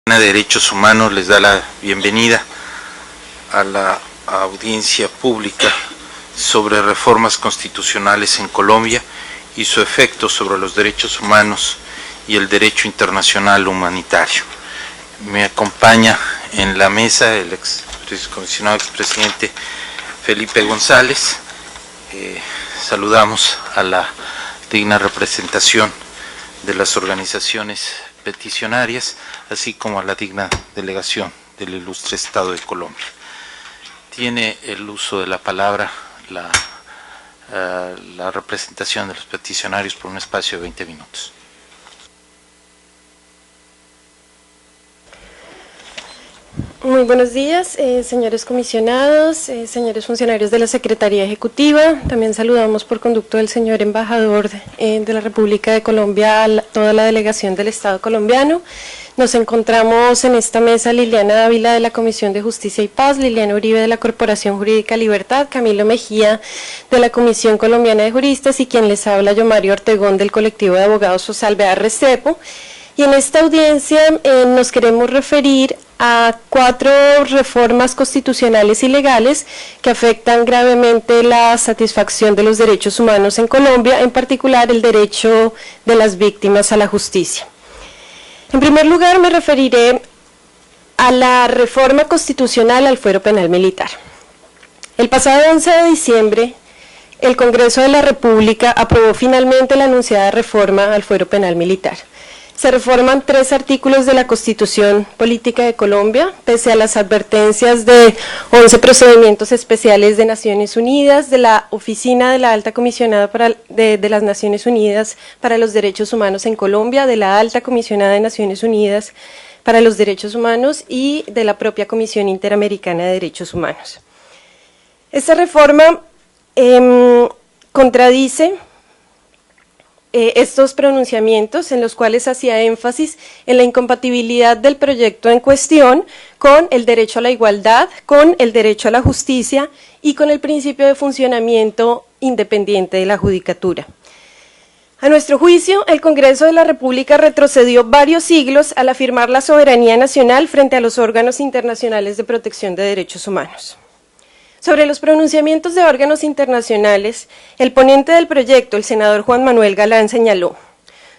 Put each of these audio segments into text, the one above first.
de Derechos Humanos les da la bienvenida a la audiencia pública sobre reformas constitucionales en Colombia y su efecto sobre los derechos humanos y el derecho internacional humanitario. Me acompaña en la mesa el comisionado expresidente Felipe González. Saludamos a la digna representación de las organizaciones peticionarias, así como a la digna delegación del ilustre Estado de Colombia. Tiene el uso de la palabra la representación de los peticionarios por un espacio de 20 minutos. Muy buenos días, señores comisionados, señores funcionarios de la Secretaría Ejecutiva. También saludamos por conducto del señor embajador de la República de Colombia a toda la delegación del Estado colombiano. Nos encontramos en esta mesa Liliana Dávila de la Comisión de Justicia y Paz, Liliana Uribe de la Corporación Jurídica Libertad, Camilo Mejía de la Comisión Colombiana de Juristas y quien les habla, yo Mario Ortegón del colectivo de abogados Sosalvea Recepo. Y en esta audiencia nos queremos referir a 4 reformas constitucionales y legales que afectan gravemente la satisfacción de los derechos humanos en Colombia, en particular el derecho de las víctimas a la justicia. En primer lugar, me referiré a la reforma constitucional al fuero penal militar. El pasado 11 de diciembre, el Congreso de la República aprobó finalmente la anunciada reforma al fuero penal militar. Se reforman 3 artículos de la Constitución Política de Colombia, pese a las advertencias de 11 procedimientos especiales de Naciones Unidas, de la Oficina de la Alta Comisionada de las Naciones Unidas para los Derechos Humanos en Colombia, de la Alta Comisionada de Naciones Unidas para los Derechos Humanos y de la propia Comisión Interamericana de Derechos Humanos. Esta reforma contradice estos pronunciamientos en los cuales hacía énfasis en la incompatibilidad del proyecto en cuestión con el derecho a la igualdad, con el derecho a la justicia y con el principio de funcionamiento independiente de la judicatura. A nuestro juicio, el Congreso de la República retrocedió varios siglos al afirmar la soberanía nacional frente a los órganos internacionales de protección de derechos humanos. Sobre los pronunciamientos de órganos internacionales, el ponente del proyecto, el senador Juan Manuel Galán, señaló: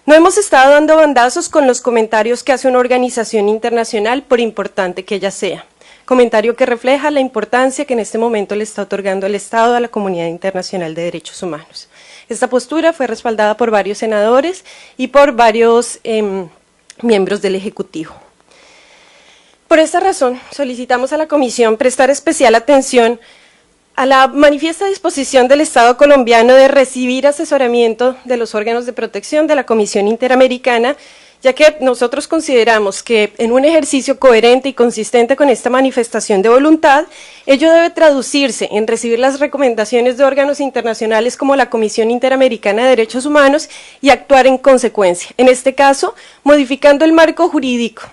no hemos estado dando bandazos con los comentarios que hace una organización internacional, por importante que ella sea. Comentario que refleja la importancia que en este momento le está otorgando el Estado a la comunidad internacional de derechos humanos. Esta postura fue respaldada por varios senadores y por varios miembros del Ejecutivo. Por esta razón, solicitamos a la Comisión prestar especial atención a la manifiesta disposición del Estado colombiano de recibir asesoramiento de los órganos de protección de la Comisión Interamericana, ya que nosotros consideramos que en un ejercicio coherente y consistente con esta manifestación de voluntad, ello debe traducirse en recibir las recomendaciones de órganos internacionales como la Comisión Interamericana de Derechos Humanos y actuar en consecuencia, en este caso, modificando el marco jurídico,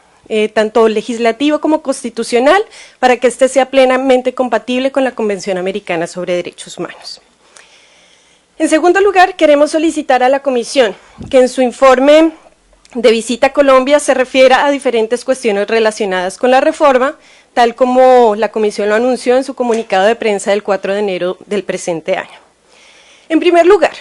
tanto legislativo como constitucional, para que éste sea plenamente compatible con la Convención Americana sobre Derechos Humanos. En segundo lugar, queremos solicitar a la Comisión que en su informe de visita a Colombia se refiera a diferentes cuestiones relacionadas con la reforma, tal como la Comisión lo anunció en su comunicado de prensa del 4 de enero del presente año. En primer lugar,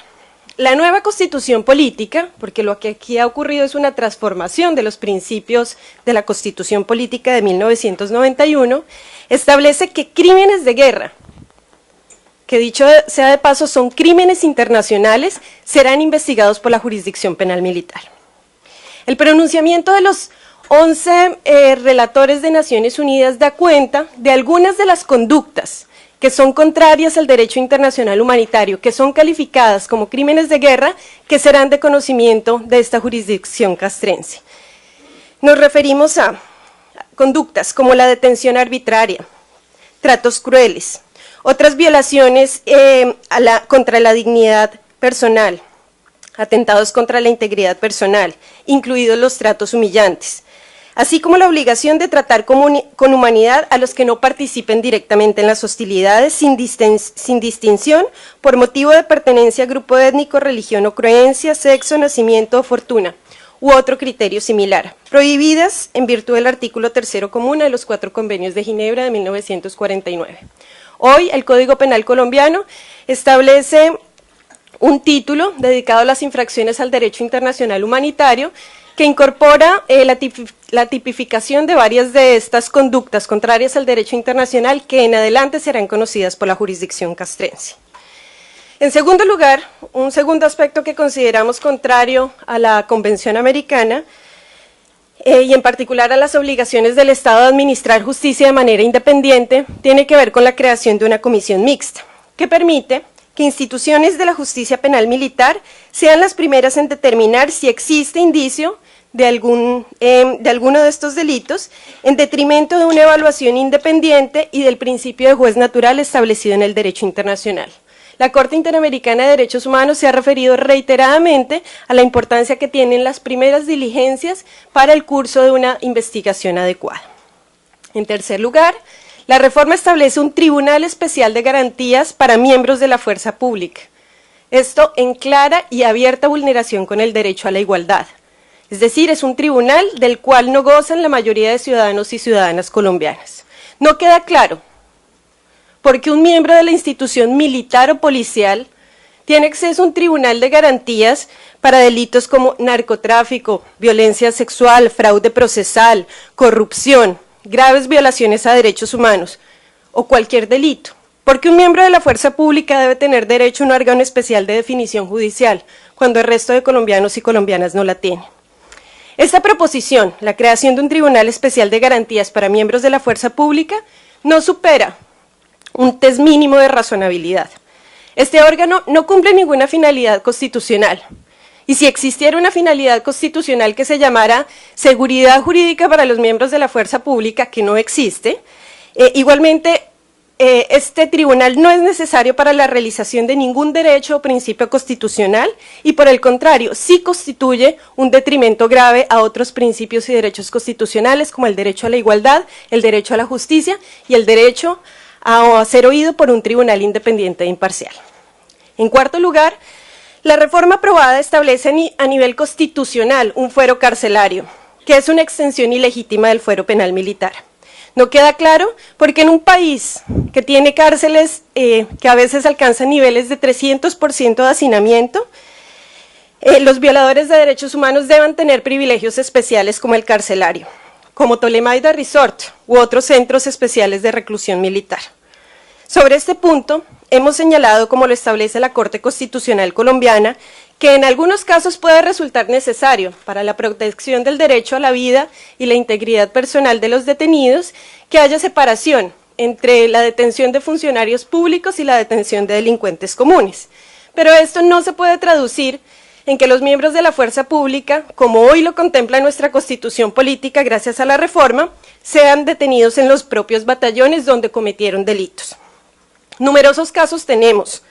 la nueva Constitución Política, porque lo que aquí ha ocurrido es una transformación de los principios de la Constitución Política de 1991, establece que crímenes de guerra, que dicho sea de paso son crímenes internacionales, serán investigados por la jurisdicción penal militar. El pronunciamiento de los 11 relatores de Naciones Unidas da cuenta de algunas de las conductas que son contrarias al derecho internacional humanitario, que son calificadas como crímenes de guerra, que serán de conocimiento de esta jurisdicción castrense. Nos referimos a conductas como la detención arbitraria, tratos crueles, otras violaciones contra la dignidad personal, atentados contra la integridad personal, incluidos los tratos humillantes, así como la obligación de tratar con humanidad a los que no participen directamente en las hostilidades sin distinción por motivo de pertenencia a grupo étnico, religión o creencia, sexo, nacimiento o fortuna, u otro criterio similar, prohibidas en virtud del artículo 3º comuna de los 4 convenios de Ginebra de 1949. Hoy el Código Penal colombiano establece un título dedicado a las infracciones al derecho internacional humanitario que incorpora la tipificación de varias de estas conductas contrarias al derecho internacional que en adelante serán conocidas por la jurisdicción castrense. En segundo lugar, un segundo aspecto que consideramos contrario a la Convención Americana y en particular a las obligaciones del Estado de administrar justicia de manera independiente, tiene que ver con la creación de una comisión mixta, que permite que instituciones de la justicia penal militar sean las primeras en determinar si existe indicio de alguno de estos delitos, en detrimento de una evaluación independiente y del principio de juez natural establecido en el derecho internacional. La Corte Interamericana de Derechos Humanos se ha referido reiteradamente a la importancia que tienen las primeras diligencias para el curso de una investigación adecuada. En tercer lugar, la reforma establece un Tribunal Especial de Garantías para miembros de la fuerza pública. Esto en clara y abierta vulneración con el derecho a la igualdad. Es decir, es un tribunal del cual no gozan la mayoría de ciudadanos y ciudadanas colombianas. No queda claro porque un miembro de la institución militar o policial tiene acceso a un tribunal de garantías para delitos como narcotráfico, violencia sexual, fraude procesal, corrupción, graves violaciones a derechos humanos o cualquier delito. Porque un miembro de la fuerza pública debe tener derecho a un órgano especial de definición judicial, cuando el resto de colombianos y colombianas no la tienen. Esta proposición, la creación de un tribunal especial de garantías para miembros de la fuerza pública, no supera un test mínimo de razonabilidad. Este órgano no cumple ninguna finalidad constitucional. Y si existiera una finalidad constitucional que se llamara seguridad jurídica para los miembros de la fuerza pública, que no existe, igualmente este tribunal no es necesario para la realización de ningún derecho o principio constitucional y por el contrario, sí constituye un detrimento grave a otros principios y derechos constitucionales como el derecho a la igualdad, el derecho a la justicia y el derecho a ser oído por un tribunal independiente e imparcial. En cuarto lugar, la reforma aprobada establece a nivel constitucional un fuero carcelario, que es una extensión ilegítima del fuero penal militar. No queda claro porque en un país que tiene cárceles que a veces alcanzan niveles de 300% de hacinamiento, los violadores de derechos humanos deben tener privilegios especiales como el carcelario, como Tolemaida Resort u otros centros especiales de reclusión militar. Sobre este punto, hemos señalado, como lo establece la Corte Constitucional colombiana, que en algunos casos puede resultar necesario para la protección del derecho a la vida y la integridad personal de los detenidos que haya separación entre la detención de funcionarios públicos y la detención de delincuentes comunes. Pero esto no se puede traducir en que los miembros de la fuerza pública, como hoy lo contempla nuestra Constitución política gracias a la reforma, sean detenidos en los propios batallones donde cometieron delitos. Numerosos casos tenemos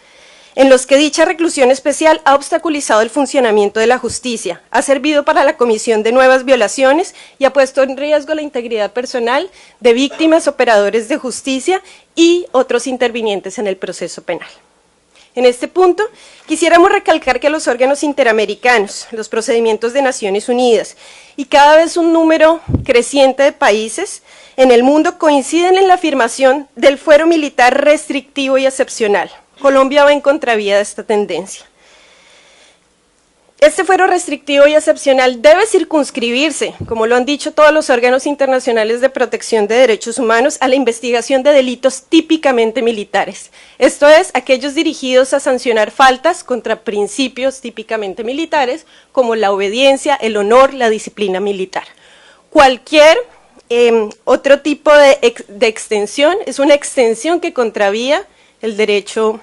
en los que dicha reclusión especial ha obstaculizado el funcionamiento de la justicia, ha servido para la comisión de nuevas violaciones y ha puesto en riesgo la integridad personal de víctimas, operadores de justicia y otros intervinientes en el proceso penal. En este punto, quisiéramos recalcar que los órganos interamericanos, los procedimientos de Naciones Unidas y cada vez un número creciente de países en el mundo coinciden en la afirmación del fuero militar restrictivo y excepcional. Colombia va en contravía de esta tendencia. Este fuero restrictivo y excepcional debe circunscribirse, como lo han dicho todos los órganos internacionales de protección de derechos humanos, a la investigación de delitos típicamente militares. Esto es, aquellos dirigidos a sancionar faltas contra principios típicamente militares, como la obediencia, el honor, la disciplina militar. Cualquier otro tipo de extensión es una extensión que contravía el derecho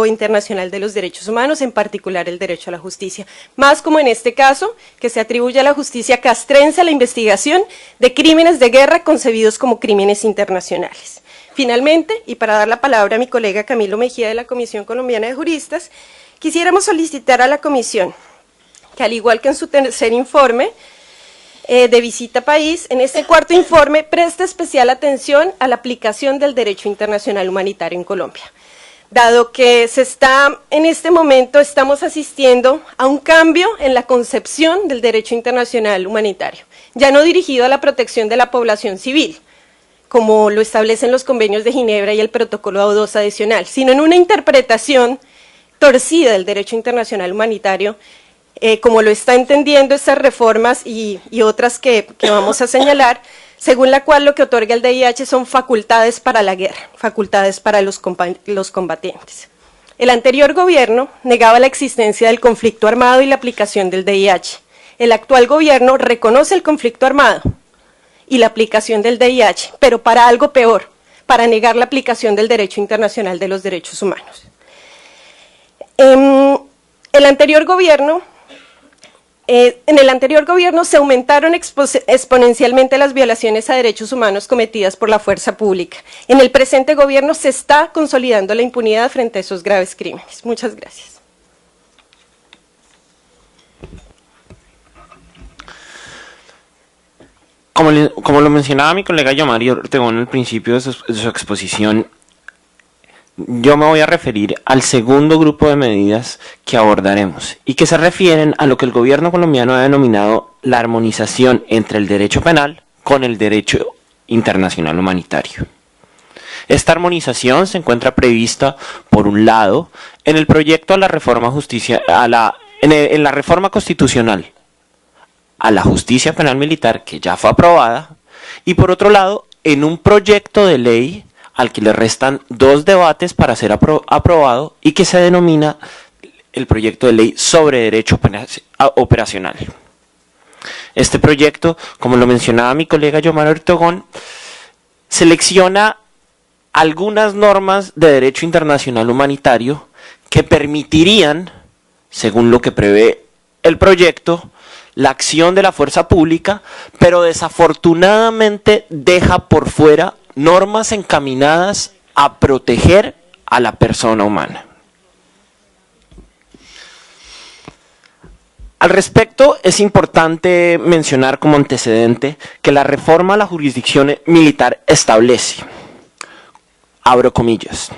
internacional de los derechos humanos, en particular el derecho a la justicia. Más como en este caso, que se atribuye a la justicia castrense la investigación de crímenes de guerra concebidos como crímenes internacionales. Finalmente, y para dar la palabra a mi colega Camilo Mejía de la Comisión Colombiana de Juristas, quisiéramos solicitar a la Comisión que, al igual que en su tercer informe, de visita país, en este cuarto informe presta especial atención a la aplicación del derecho internacional humanitario en Colombia. dado que en este momento estamos asistiendo a un cambio en la concepción del derecho internacional humanitario, ya no dirigido a la protección de la población civil, como lo establecen los convenios de Ginebra y el protocolo 2 adicional, sino en una interpretación torcida del derecho internacional humanitario, como lo está entendiendo estas reformas y otras que vamos a señalar, según la cual lo que otorga el DIH son facultades para la guerra, facultades para los combatientes. El anterior gobierno negaba la existencia del conflicto armado y la aplicación del DIH. El actual gobierno reconoce el conflicto armado y la aplicación del DIH, pero para algo peor, para negar la aplicación del derecho internacional de los derechos humanos. En el anterior gobierno se aumentaron exponencialmente las violaciones a derechos humanos cometidas por la fuerza pública. En el presente gobierno se está consolidando la impunidad frente a esos graves crímenes. Muchas gracias. Como lo mencionaba mi colega Yomari Ortegón al principio de su exposición, yo me voy a referir al segundo grupo de medidas que abordaremos y que se refieren a lo que el gobierno colombiano ha denominado la armonización entre el derecho penal con el derecho internacional humanitario. Esta armonización se encuentra prevista, por un lado, en el proyecto a la reforma en la reforma constitucional a la justicia penal militar, que ya fue aprobada, y por otro lado, en un proyecto de ley al que le restan 2 debates para ser aprobado y que se denomina el proyecto de ley sobre derecho operacional. Este proyecto, como lo mencionaba mi colega Yomari Ortegón, selecciona algunas normas de derecho internacional humanitario que permitirían, según lo que prevé el proyecto, la acción de la fuerza pública, pero desafortunadamente deja por fuera normas encaminadas a proteger a la persona humana. Al respecto, es importante mencionar como antecedente que la reforma a la jurisdicción militar establece, abro comillas,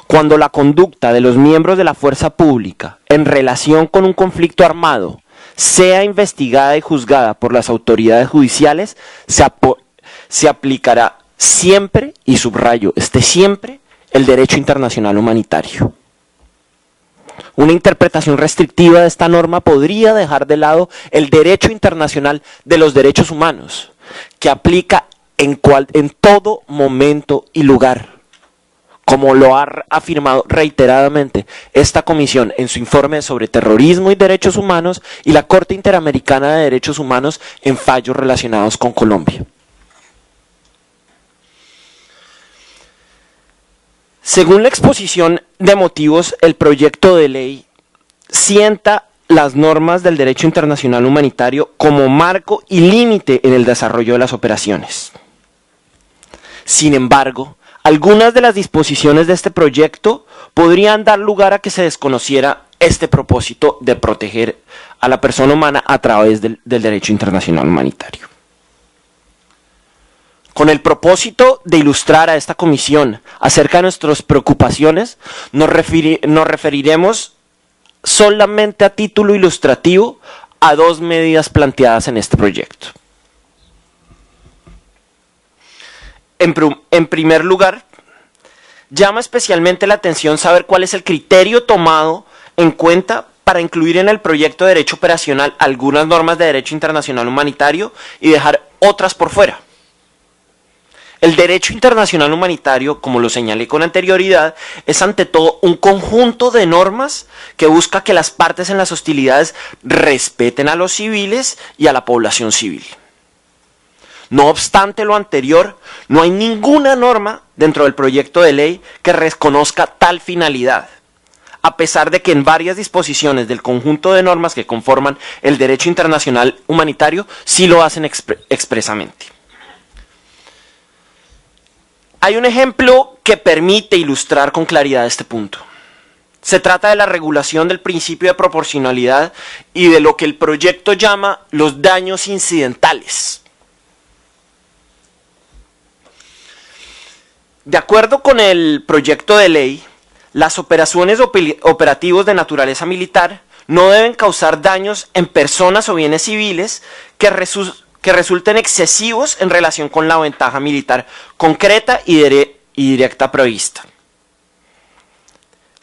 cuando la conducta de los miembros de la fuerza pública en relación con un conflicto armado sea investigada y juzgada por las autoridades judiciales, se aplicará siempre, y subrayo, siempre, el derecho internacional humanitario. Una interpretación restrictiva de esta norma podría dejar de lado el derecho internacional de los derechos humanos, que aplica en todo momento y lugar, como lo ha afirmado reiteradamente esta comisión en su informe sobre terrorismo y derechos humanos y la Corte Interamericana de Derechos Humanos en fallos relacionados con Colombia. Según la exposición de motivos, el proyecto de ley sienta las normas del derecho internacional humanitario como marco y límite en el desarrollo de las operaciones. Sin embargo, algunas de las disposiciones de este proyecto podrían dar lugar a que se desconociera este propósito de proteger a la persona humana a través del derecho internacional humanitario. Con el propósito de ilustrar a esta comisión acerca de nuestras preocupaciones, nos referiremos solamente a título ilustrativo a 2 medidas planteadas en este proyecto. En primer lugar, llama especialmente la atención saber cuál es el criterio tomado en cuenta para incluir en el proyecto de derecho operacional algunas normas de derecho internacional humanitario y dejar otras por fuera. El derecho internacional humanitario, como lo señalé con anterioridad, es ante todo un conjunto de normas que busca que las partes en las hostilidades respeten a los civiles y a la población civil. No obstante lo anterior, no hay ninguna norma dentro del proyecto de ley que reconozca tal finalidad, a pesar de que en varias disposiciones del conjunto de normas que conforman el derecho internacional humanitario sí lo hacen expresamente. Hay un ejemplo que permite ilustrar con claridad este punto. Se trata de la regulación del principio de proporcionalidad y de lo que el proyecto llama los daños incidentales. De acuerdo con el proyecto de ley, las operaciones operativos de naturaleza militar no deben causar daños en personas o bienes civiles que resulten excesivos en relación con la ventaja militar concreta y directa prevista.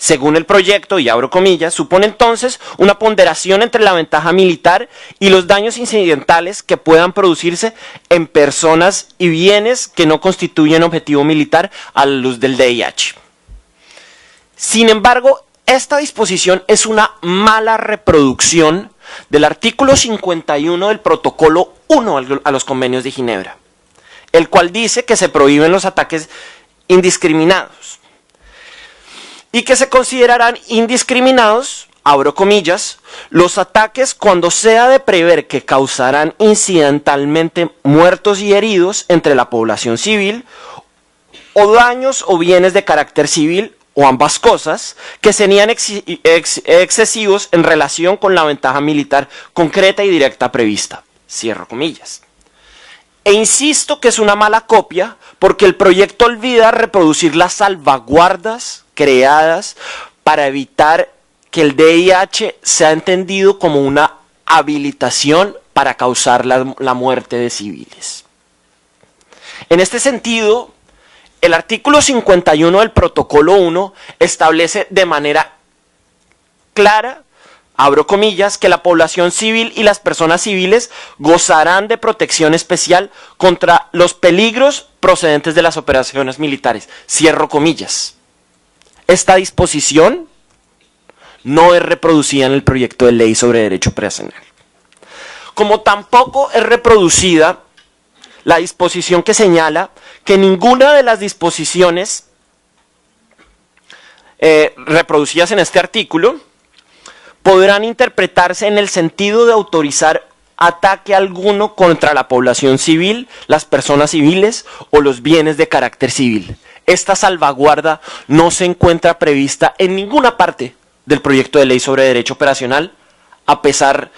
Según el proyecto, y abro comillas, supone entonces una ponderación entre la ventaja militar y los daños incidentales que puedan producirse en personas y bienes que no constituyen objetivo militar a la luz del DIH. Sin embargo, esta disposición es una mala reproducción del artículo 51 del protocolo 1 a los convenios de Ginebra, el cual dice que se prohíben los ataques indiscriminados y que se considerarán indiscriminados, abro comillas, los ataques cuando sea de prever que causarán incidentalmente muertos y heridos entre la población civil o daños o bienes de carácter civil o ambas cosas que serían excesivos en relación con la ventaja militar concreta y directa prevista. Cierro comillas. E insisto que es una mala copia porque el proyecto olvida reproducir las salvaguardas creadas para evitar que el DIH sea entendido como una habilitación para causar la muerte de civiles. En este sentido, el artículo 51 del protocolo 1 establece de manera clara, abro comillas, que la población civil y las personas civiles gozarán de protección especial contra los peligros procedentes de las operaciones militares. Cierro comillas. Esta disposición no es reproducida en el proyecto de ley sobre derecho penal. Como tampoco es reproducida la disposición que señala que ninguna de las disposiciones reproducidas en este artículo podrán interpretarse en el sentido de autorizar ataque alguno contra la población civil, las personas civiles o los bienes de carácter civil. Esta salvaguarda no se encuentra prevista en ninguna parte del proyecto de ley sobre derecho operacional, a pesar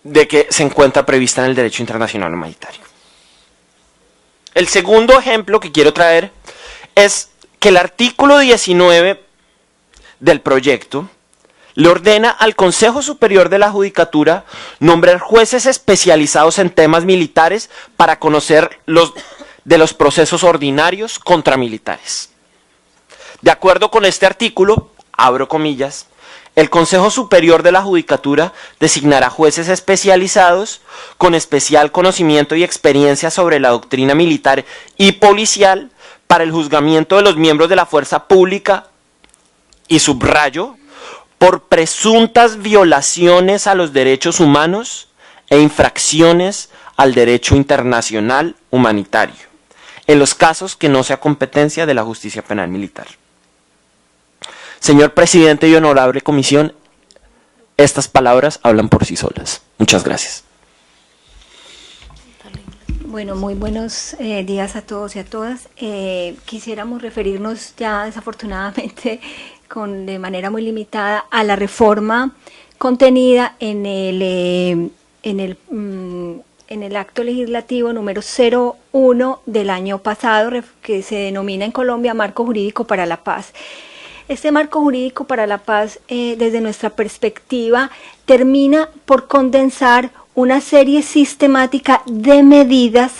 de que se encuentra prevista en el derecho internacional humanitario. El segundo ejemplo que quiero traer es que el artículo 19 del proyecto le ordena al Consejo Superior de la Judicatura nombrar jueces especializados en temas militares para conocer de los procesos ordinarios contra militares. De acuerdo con este artículo, abro comillas, el Consejo Superior de la Judicatura designará jueces especializados con especial conocimiento y experiencia sobre la doctrina militar y policial para el juzgamiento de los miembros de la fuerza pública y subrayo por presuntas violaciones a los derechos humanos e infracciones al derecho internacional humanitario, en los casos que no sea competencia de la justicia penal militar. Señor presidente y honorable comisión, estas palabras hablan por sí solas. Muchas gracias. Bueno, muy buenos días a todos y a todas. Quisiéramos referirnos ya desafortunadamente de manera muy limitada a la reforma contenida en el acto legislativo número 01 del año pasado, que se denomina en Colombia Marco Jurídico para la Paz. Este marco jurídico para la paz, desde nuestra perspectiva, termina por condensar una serie sistemática de medidas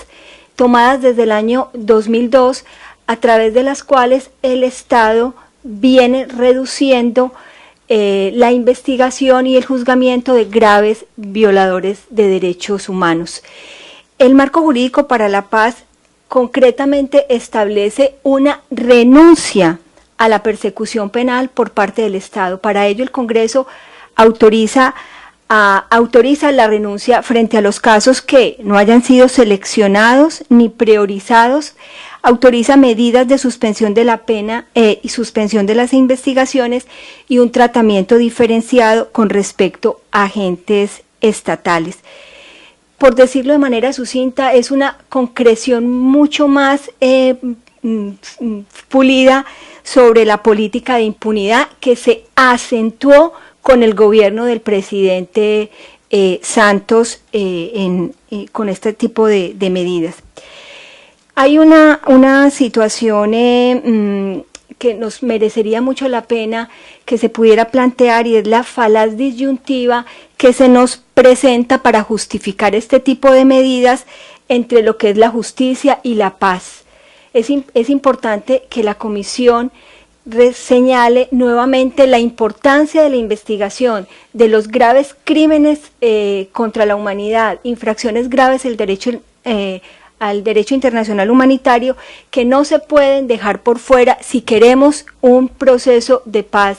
tomadas desde el año 2002, a través de las cuales el Estado viene reduciendo la investigación y el juzgamiento de graves violadores de derechos humanos. El marco jurídico para la paz concretamente establece una renuncia a la persecución penal por parte del Estado. Para ello el Congreso autoriza la renuncia frente a los casos que no hayan sido seleccionados ni priorizados, autoriza medidas de suspensión de la pena y suspensión de las investigaciones y un tratamiento diferenciado con respecto a agentes estatales. Por decirlo de manera sucinta, es una concreción mucho más pulida sobre la política de impunidad que se acentuó con el gobierno del presidente Santos con este tipo de medidas. Hay una situación que nos merecería mucho la pena que se pudiera plantear, y es la falaz disyuntiva que se nos presenta para justificar este tipo de medidas entre lo que es la justicia y la paz. Es importante que la Comisión señale nuevamente la importancia de la investigación de los graves crímenes contra la humanidad, infracciones graves al derecho internacional humanitario, que no se pueden dejar por fuera si queremos un proceso de paz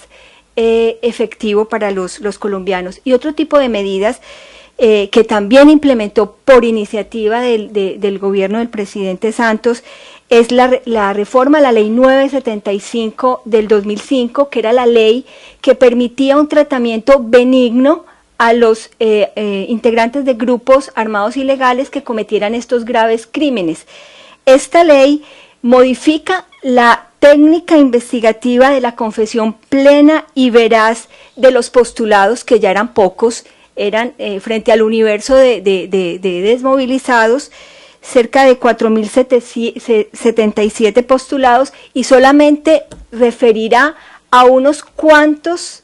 efectivo para los colombianos. Y otro tipo de medidas que también implementó por iniciativa del gobierno del presidente Santos es la reforma a la ley 975 del 2005, que era la ley que permitía un tratamiento benigno a los integrantes de grupos armados ilegales que cometieran estos graves crímenes. Esta ley modifica la técnica investigativa de la confesión plena y veraz de los postulados, que ya eran pocos, eran frente al universo de desmovilizados, cerca de 4.077 postulados, y solamente referirá a unos cuantos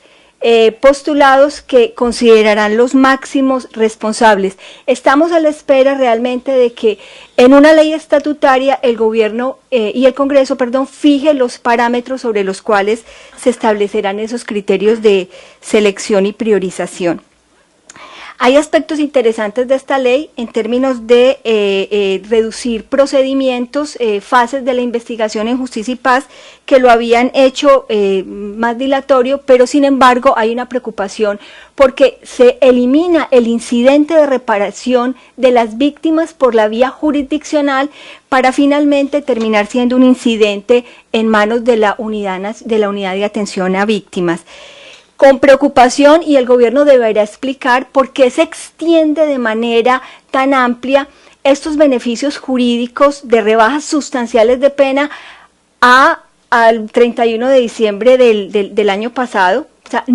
postulados que considerarán los máximos responsables. Estamos a la espera realmente de que en una ley estatutaria el gobierno y el Congreso, fije los parámetros sobre los cuales se establecerán esos criterios de selección y priorización. Hay aspectos interesantes de esta ley en términos de reducir procedimientos, fases de la investigación en justicia y paz, que lo habían hecho más dilatorio, pero sin embargo hay una preocupación porque se elimina el incidente de reparación de las víctimas por la vía jurisdiccional, para finalmente terminar siendo un incidente en manos de la unidad de atención a víctimas. Con preocupación, y el gobierno deberá explicar por qué se extiende de manera tan amplia estos beneficios jurídicos de rebajas sustanciales de pena al 31 de diciembre del año pasado. O sea,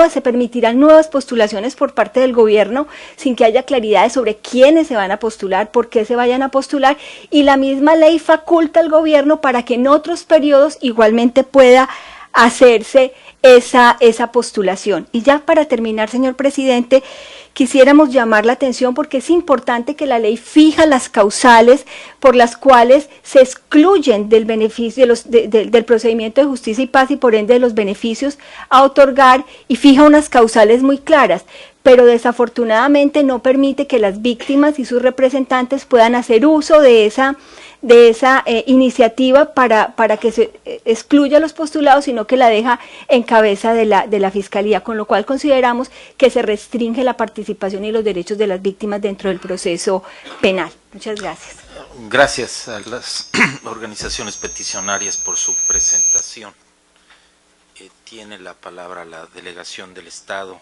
se permitirán nuevas postulaciones por parte del gobierno sin que haya claridades sobre quiénes se van a postular, por qué se vayan a postular, y la misma ley faculta al gobierno para que en otros periodos igualmente pueda hacerse esa postulación. Y ya para terminar, señor presidente, quisiéramos llamar la atención porque es importante que la ley fija las causales por las cuales se excluyen del beneficio del procedimiento de justicia y paz, y por ende de los beneficios a otorgar, y fija unas causales muy claras, pero desafortunadamente no permite que las víctimas y sus representantes puedan hacer uso de esa iniciativa para que se excluya los postulados, sino que la deja en cabeza de la Fiscalía, con lo cual consideramos que se restringe la participación y los derechos de las víctimas dentro del proceso penal. Muchas gracias. Gracias a las organizaciones peticionarias por su presentación. Tiene la palabra la delegación del Estado,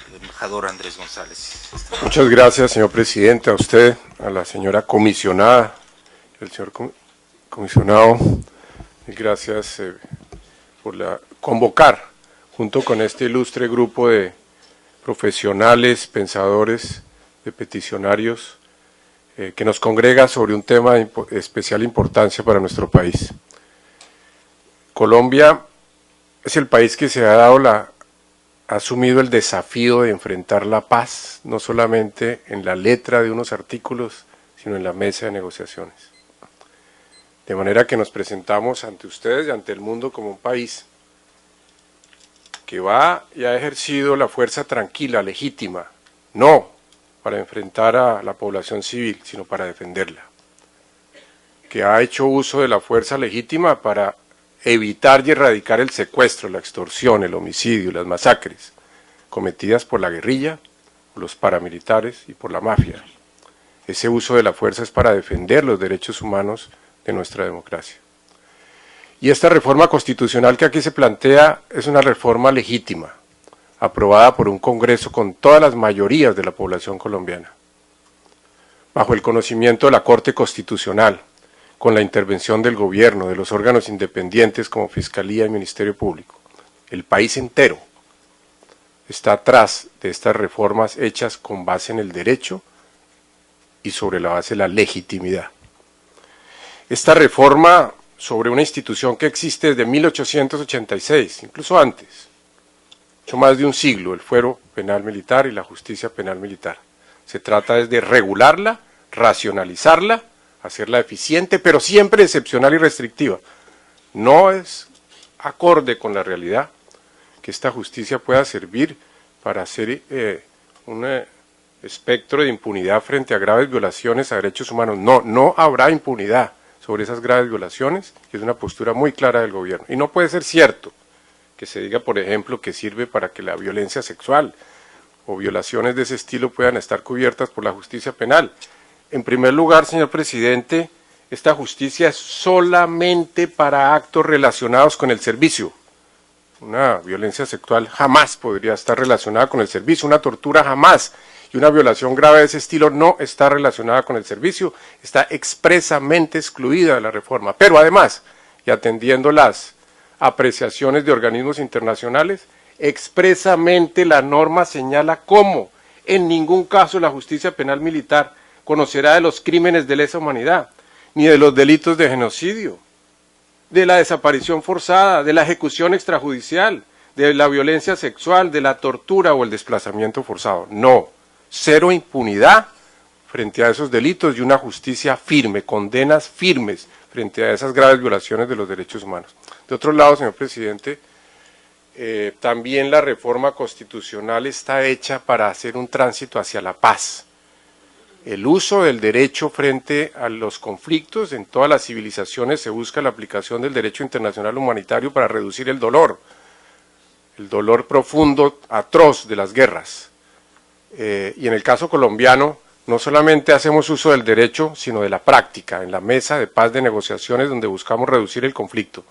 el embajador Andrés González. Muchas gracias, señor presidente, a usted, a la señora comisionada, el señor comisionado, y gracias por convocar, junto con este ilustre grupo de profesionales, pensadores, de peticionarios, que nos congrega sobre un tema de especial importancia para nuestro país. Colombia es el país que se ha asumido el desafío de enfrentar la paz, no solamente en la letra de unos artículos, sino en la mesa de negociaciones. De manera que nos presentamos ante ustedes y ante el mundo como un país que va y ha ejercido la fuerza tranquila, legítima, no para enfrentar a la población civil, sino para defenderla. Que ha hecho uso de la fuerza legítima para evitar y erradicar el secuestro, la extorsión, el homicidio, las masacres cometidas por la guerrilla, por los paramilitares y por la mafia. Ese uso de la fuerza es para defender los derechos humanos de nuestra democracia. Y esta reforma constitucional que aquí se plantea es una reforma legítima, aprobada por un Congreso con todas las mayorías de la población colombiana, bajo el conocimiento de la Corte Constitucional, con la intervención del gobierno, de los órganos independientes como Fiscalía y Ministerio Público. El país entero está atrás de estas reformas hechas con base en el derecho y sobre la base de la legitimidad. Esta reforma sobre una institución que existe desde 1886, incluso antes, mucho más de un siglo, el fuero penal militar y la justicia penal militar. Se trata es de regularla, racionalizarla, hacerla eficiente, pero siempre excepcional y restrictiva. No es acorde con la realidad que esta justicia pueda servir para hacer un espectro de impunidad frente a graves violaciones a derechos humanos. No, no habrá impunidad sobre esas graves violaciones, que es una postura muy clara del gobierno. Y no puede ser cierto que se diga, por ejemplo, que sirve para que la violencia sexual o violaciones de ese estilo puedan estar cubiertas por la justicia penal. En primer lugar, señor presidente, esta justicia es solamente para actos relacionados con el servicio. Una violencia sexual jamás podría estar relacionada con el servicio, una tortura jamás, y una violación grave de ese estilo no está relacionada con el servicio, está expresamente excluida de la reforma. Pero además, y atendiendo las apreciaciones de organismos internacionales, expresamente la norma señala cómo en ningún caso la justicia penal militar conocerá de los crímenes de lesa humanidad, ni de los delitos de genocidio, de la desaparición forzada, de la ejecución extrajudicial, de la violencia sexual, de la tortura o el desplazamiento forzado. No, cero impunidad frente a esos delitos y una justicia firme, condenas firmes frente a esas graves violaciones de los derechos humanos. De otro lado, señor presidente, también la reforma constitucional está hecha para hacer un tránsito hacia la paz. El uso del derecho frente a los conflictos, en todas las civilizaciones se busca la aplicación del derecho internacional humanitario para reducir el dolor profundo, atroz de las guerras. Y en el caso colombiano, no solamente hacemos uso del derecho, sino de la práctica, en la mesa de paz de negociaciones donde buscamos reducir el conflicto.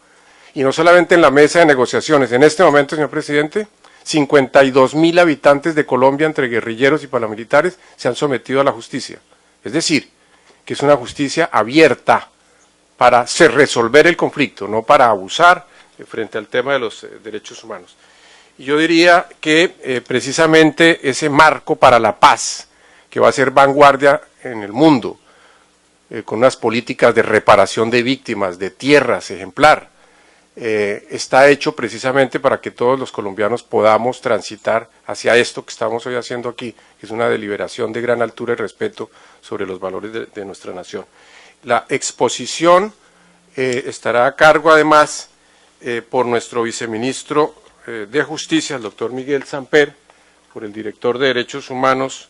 Y no solamente en la mesa de negociaciones, en este momento, señor presidente, 52.000 habitantes de Colombia, entre guerrilleros y paramilitares, se han sometido a la justicia. Es decir, que es una justicia abierta para resolver el conflicto, no para abusar frente al tema de los derechos humanos. Y yo diría que precisamente ese marco para la paz, que va a ser vanguardia en el mundo, con unas políticas de reparación de víctimas, de tierras ejemplar, está hecho precisamente para que todos los colombianos podamos transitar hacia esto que estamos hoy haciendo aquí, que es una deliberación de gran altura y respeto sobre los valores de nuestra nación. La exposición estará a cargo además por nuestro viceministro de Justicia, el doctor Miguel Samper, por el director de Derechos Humanos,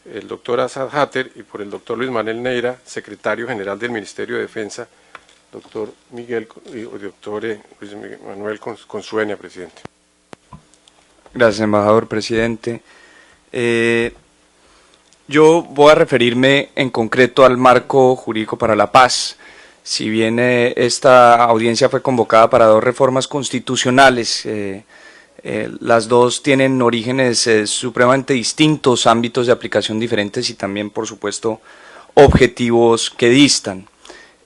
el doctor Asad Hatter, y por el doctor Luis Manuel Neira, secretario general del Ministerio de Defensa, doctor Miguel y doctor Luis Manuel Consueña, presidente. Gracias, embajador, presidente. Yo voy a referirme en concreto al marco jurídico para la paz. Si bien esta audiencia fue convocada para dos reformas constitucionales, las dos tienen orígenes supremamente distintos, ámbitos de aplicación diferentes y también, por supuesto, objetivos que distan.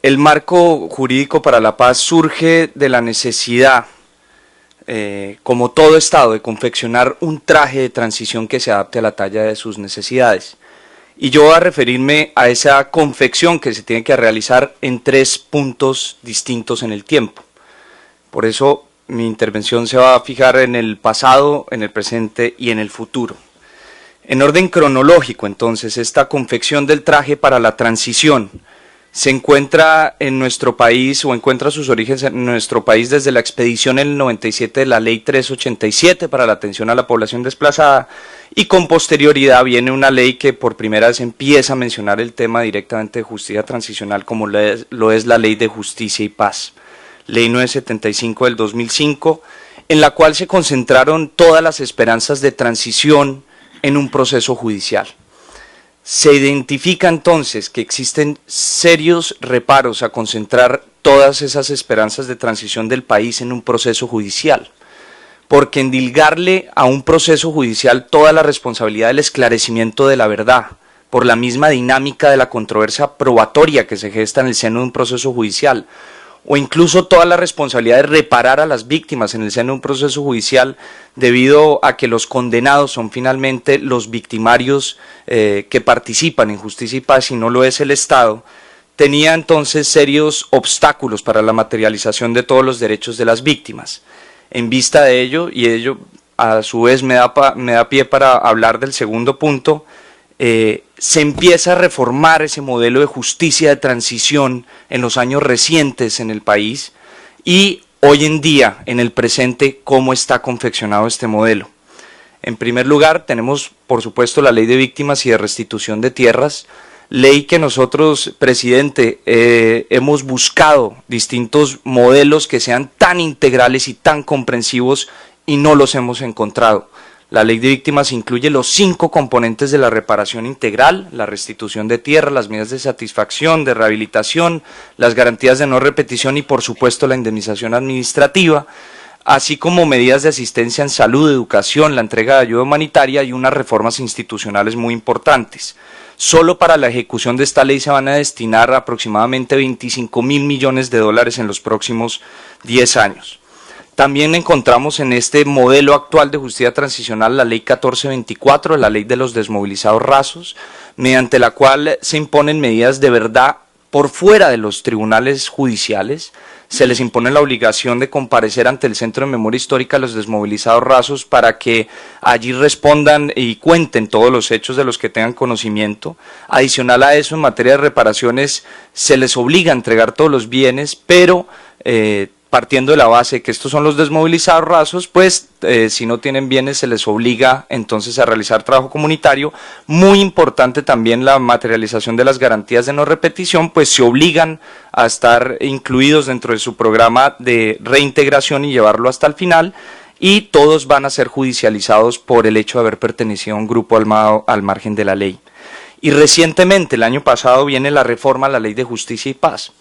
El marco jurídico para la paz surge de la necesidad, como todo Estado, de confeccionar un traje de transición que se adapte a la talla de sus necesidades. Y yo voy a referirme a esa confección que se tiene que realizar en 3 puntos distintos en el tiempo. Por eso mi intervención se va a fijar en el pasado, en el presente y en el futuro. En orden cronológico, entonces, esta confección del traje para la transición se encuentra en nuestro país, o encuentra sus orígenes en nuestro país desde la expedición en el 97 de la Ley 387 para la atención a la población desplazada, y con posterioridad viene una ley que por primera vez empieza a mencionar el tema directamente de justicia transicional, como lo es la Ley de Justicia y Paz, Ley 975 del 2005, en la cual se concentraron todas las esperanzas de transición en un proceso judicial. Se identifica entonces que existen serios reparos a concentrar todas esas esperanzas de transición del país en un proceso judicial, porque endilgarle a un proceso judicial toda la responsabilidad del esclarecimiento de la verdad, por la misma dinámica de la controversia probatoria que se gesta en el seno de un proceso judicial, o incluso toda la responsabilidad de reparar a las víctimas en el seno de un proceso judicial, debido a que los condenados son finalmente los victimarios que participan en justicia y paz y no lo es el Estado, tenía entonces serios obstáculos para la materialización de todos los derechos de las víctimas. En vista de ello, y ello a su vez me da pie para hablar del segundo punto, se empieza a reformar ese modelo de justicia de transición en los años recientes en el país y hoy en día, en el presente, cómo está confeccionado este modelo. En primer lugar, tenemos, por supuesto, la Ley de Víctimas y de Restitución de Tierras, ley que nosotros, presidente, hemos buscado distintos modelos que sean tan integrales y tan comprensivos y no los hemos encontrado. La Ley de Víctimas incluye los 5 componentes de la reparación integral: la restitución de tierra, las medidas de satisfacción, de rehabilitación, las garantías de no repetición y, por supuesto, la indemnización administrativa, así como medidas de asistencia en salud, educación, la entrega de ayuda humanitaria y unas reformas institucionales muy importantes. Solo para la ejecución de esta ley se van a destinar aproximadamente 25.000 millones de dólares en los próximos 10 años. También encontramos en este modelo actual de justicia transicional la Ley 1424, la Ley de los Desmovilizados Rasos, mediante la cual se imponen medidas de verdad por fuera de los tribunales judiciales. Se les impone la obligación de comparecer ante el Centro de Memoria Histórica de los Desmovilizados Rasos para que allí respondan y cuenten todos los hechos de los que tengan conocimiento. Adicional a eso, en materia de reparaciones, se les obliga a entregar todos los bienes, pero partiendo de la base que estos son los desmovilizados rasos, pues si no tienen bienes se les obliga entonces a realizar trabajo comunitario. Muy importante también la materialización de las garantías de no repetición, pues se obligan a estar incluidos dentro de su programa de reintegración y llevarlo hasta el final, y todos van a ser judicializados por el hecho de haber pertenecido a un grupo armado al margen de la ley. Y recientemente, el año pasado, viene la reforma a la Ley de Justicia y Paz.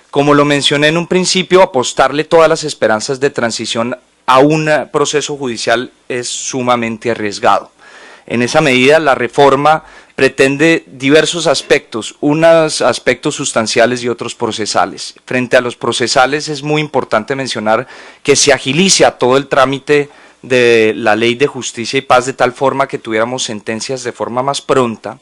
Como lo mencioné en un principio, apostarle todas las esperanzas de transición a un proceso judicial es sumamente arriesgado. En esa medida, la reforma pretende diversos aspectos, unos aspectos sustanciales y otros procesales. Frente a los procesales, es muy importante mencionar que se agilice todo el trámite de la Ley de Justicia y Paz de tal forma que tuviéramos sentencias de forma más pronta.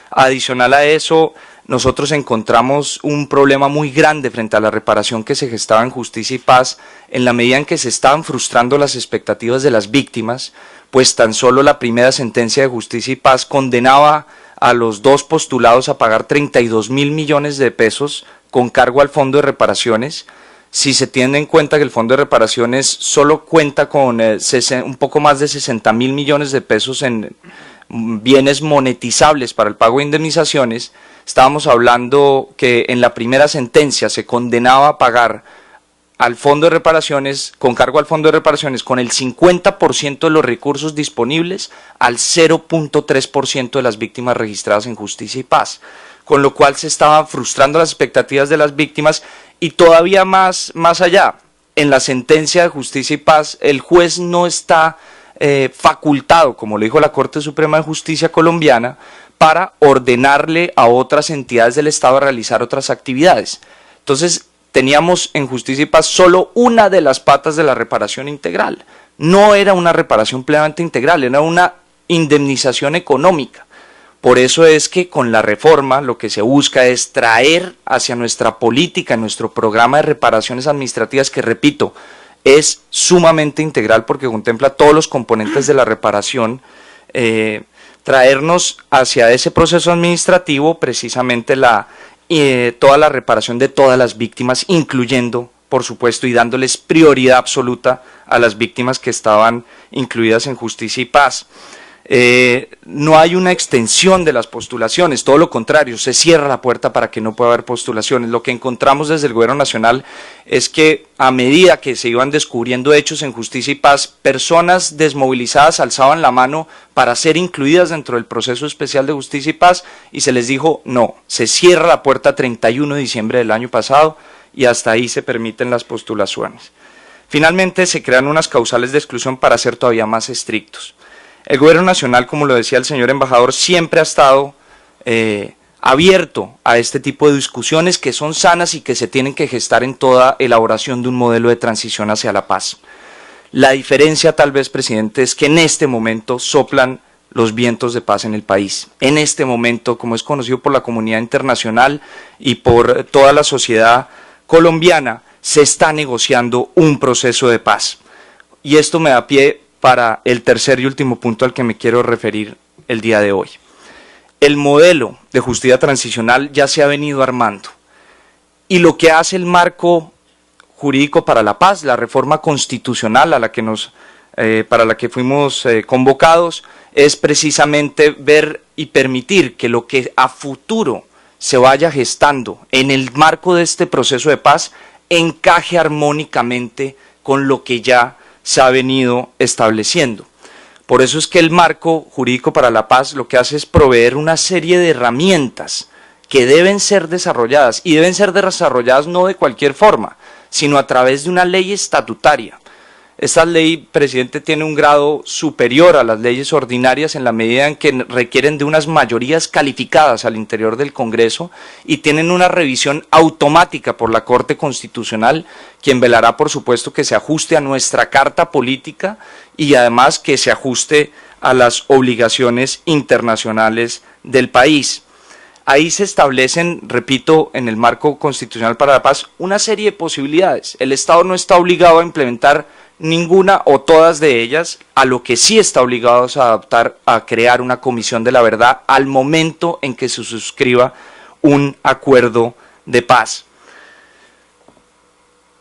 Adicional a eso, nosotros encontramos un problema muy grande frente a la reparación que se gestaba en Justicia y Paz, en la medida en que se estaban frustrando las expectativas de las víctimas, pues tan solo la primera sentencia de Justicia y Paz condenaba a los 2 postulados a pagar 32.000 millones de pesos con cargo al Fondo de Reparaciones. Si se tiene en cuenta que el Fondo de Reparaciones solo cuenta con un poco más de 60.000 millones de pesos en bienes monetizables para el pago de indemnizaciones, estábamos hablando que en la primera sentencia se condenaba a pagar al Fondo de Reparaciones, con cargo al Fondo de Reparaciones, con el 50% de los recursos disponibles al 0.3% de las víctimas registradas en Justicia y Paz, con lo cual se estaban frustrando las expectativas de las víctimas. Y todavía más allá, en la sentencia de Justicia y Paz, el juez no está facultado, como le dijo la Corte Suprema de Justicia colombiana, para ordenarle a otras entidades del Estado a realizar otras actividades. Entonces, teníamos en Justicia y Paz solo una de las patas de la reparación integral. No era una reparación plenamente integral, era una indemnización económica. Por eso es que con la reforma lo que se busca es traer hacia nuestra política, nuestro programa de reparaciones administrativas, que repito, es sumamente integral porque contempla todos los componentes de la reparación, traernos hacia ese proceso administrativo precisamente toda la reparación de todas las víctimas, incluyendo, por supuesto, y dándoles prioridad absoluta a las víctimas que estaban incluidas en Justicia y Paz. No hay una extensión de las postulaciones, todo lo contrario, se cierra la puerta para que no pueda haber postulaciones. Lo que encontramos desde el Gobierno Nacional es que a medida que se iban descubriendo hechos en Justicia y Paz, personas desmovilizadas alzaban la mano para ser incluidas dentro del proceso especial de Justicia y Paz y se les dijo no, se cierra la puerta 31 de diciembre del año pasado y hasta ahí se permiten las postulaciones. Finalmente se crean unas causales de exclusión para ser todavía más estrictos. El Gobierno Nacional, como lo decía el señor embajador, siempre ha estado abierto a este tipo de discusiones que son sanas y que se tienen que gestar en toda elaboración de un modelo de transición hacia la paz. La diferencia tal vez, presidente, es que en este momento soplan los vientos de paz en el país. En este momento, como es conocido por la comunidad internacional y por toda la sociedad colombiana, se está negociando un proceso de paz. Y esto me da pie para el tercer y último punto al que me quiero referir el día de hoy. El modelo de justicia transicional ya se ha venido armando, y lo que hace el marco jurídico para la paz, la reforma constitucional para la que fuimos convocados, es precisamente ver y permitir que lo que a futuro se vaya gestando en el marco de este proceso de paz encaje armónicamente con lo que ya se ha venido estableciendo. Por eso es que el marco jurídico para la paz lo que hace es proveer una serie de herramientas que deben ser desarrolladas, y deben ser desarrolladas no de cualquier forma, sino a través de una ley estatutaria. Esta ley, presidente, tiene un grado superior a las leyes ordinarias en la medida en que requieren de unas mayorías calificadas al interior del Congreso y tienen una revisión automática por la Corte Constitucional, quien velará, por supuesto, que se ajuste a nuestra carta política y además que se ajuste a las obligaciones internacionales del país. Ahí se establecen, repito, en el marco constitucional para la paz, una serie de posibilidades. El Estado no está obligado a implementar ninguna o todas de ellas, a lo que sí está obligado es a crear una comisión de la verdad al momento en que se suscriba un acuerdo de paz.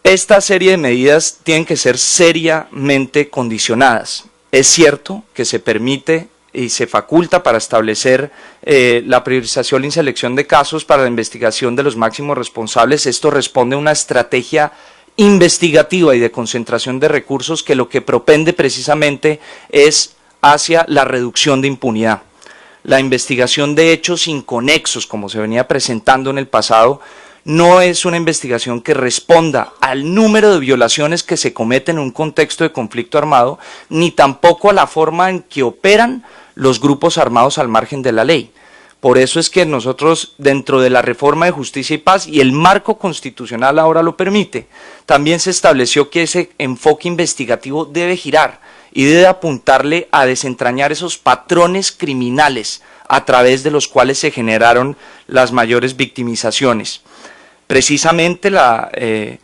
Esta serie de medidas tienen que ser seriamente condicionadas. Es cierto que se permite y se faculta para establecer la priorización y selección de casos para la investigación de los máximos responsables. Esto responde a una estrategia investigativa y de concentración de recursos que lo que propende precisamente es hacia la reducción de impunidad. La investigación de hechos inconexos, como se venía presentando en el pasado, no es una investigación que responda al número de violaciones que se cometen en un contexto de conflicto armado, ni tampoco a la forma en que operan los grupos armados al margen de la ley. Por eso es que nosotros, dentro de la reforma de justicia y paz, y el marco constitucional ahora lo permite, también se estableció que ese enfoque investigativo debe girar y debe apuntarle a desentrañar esos patrones criminales a través de los cuales se generaron las mayores victimizaciones. Precisamente la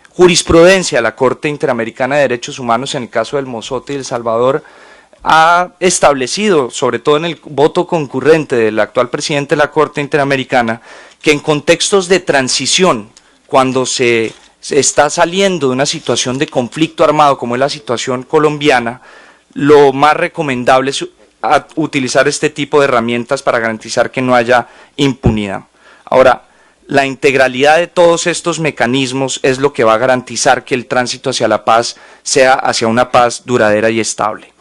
jurisprudencia de la Corte Interamericana de Derechos Humanos en el caso del Mozote y El Salvador ha establecido, sobre todo en el voto concurrente del actual presidente de la Corte Interamericana, que en contextos de transición, cuando se está saliendo de una situación de conflicto armado como es la situación colombiana, lo más recomendable es utilizar este tipo de herramientas para garantizar que no haya impunidad. Ahora, la integralidad de todos estos mecanismos es lo que va a garantizar que el tránsito hacia la paz sea hacia una paz duradera y estable.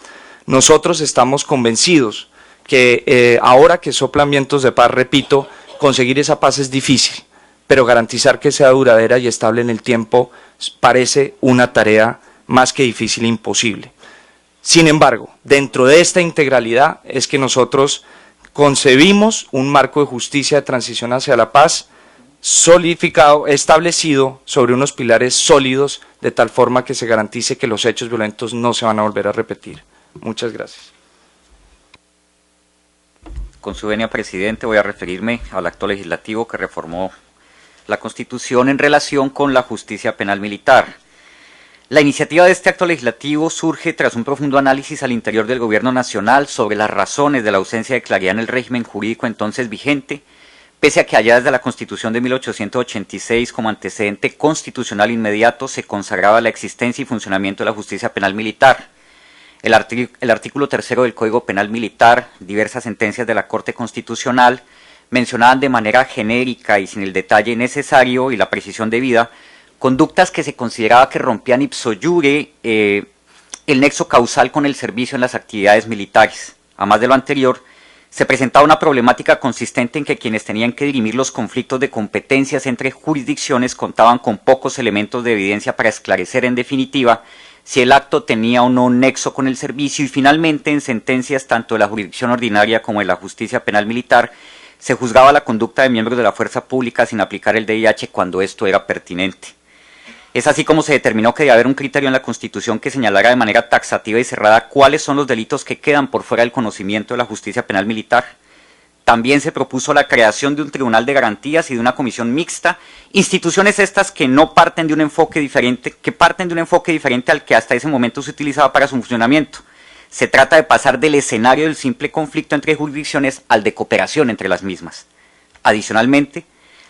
Nosotros estamos convencidos que ahora que soplan vientos de paz, repito, conseguir esa paz es difícil, pero garantizar que sea duradera y estable en el tiempo parece una tarea más que difícil e imposible. Sin embargo, dentro de esta integralidad es que nosotros concebimos un marco de justicia de transición hacia la paz solidificado, establecido sobre unos pilares sólidos, de tal forma que se garantice que los hechos violentos no se van a volver a repetir. Muchas gracias. Con su venia, presidente, voy a referirme al acto legislativo que reformó la Constitución en relación con la justicia penal militar. La iniciativa de este acto legislativo surge tras un profundo análisis al interior del Gobierno Nacional sobre las razones de la ausencia de claridad en el régimen jurídico entonces vigente, pese a que allá desde la Constitución de 1886 como antecedente constitucional inmediato se consagraba la existencia y funcionamiento de la justicia penal militar. El artículo 3 del Código Penal Militar, diversas sentencias de la Corte Constitucional, mencionaban de manera genérica y sin el detalle necesario y la precisión debida, conductas que se consideraba que rompían ipso iure el nexo causal con el servicio en las actividades militares. Además de lo anterior, se presentaba una problemática consistente en que quienes tenían que dirimir los conflictos de competencias entre jurisdicciones contaban con pocos elementos de evidencia para esclarecer en definitiva si el acto tenía o no un nexo con el servicio, y finalmente en sentencias tanto de la jurisdicción ordinaria como de la justicia penal militar se juzgaba la conducta de miembros de la fuerza pública sin aplicar el DIH cuando esto era pertinente. Es así como se determinó que debe haber un criterio en la Constitución que señalara de manera taxativa y cerrada cuáles son los delitos que quedan por fuera del conocimiento de la justicia penal militar. También se propuso la creación de un tribunal de garantías y de una comisión mixta, instituciones estas que no parten de un enfoque diferente, que parten de un enfoque diferente al que hasta ese momento se utilizaba para su funcionamiento. Se trata de pasar del escenario del simple conflicto entre jurisdicciones al de cooperación entre las mismas. Adicionalmente,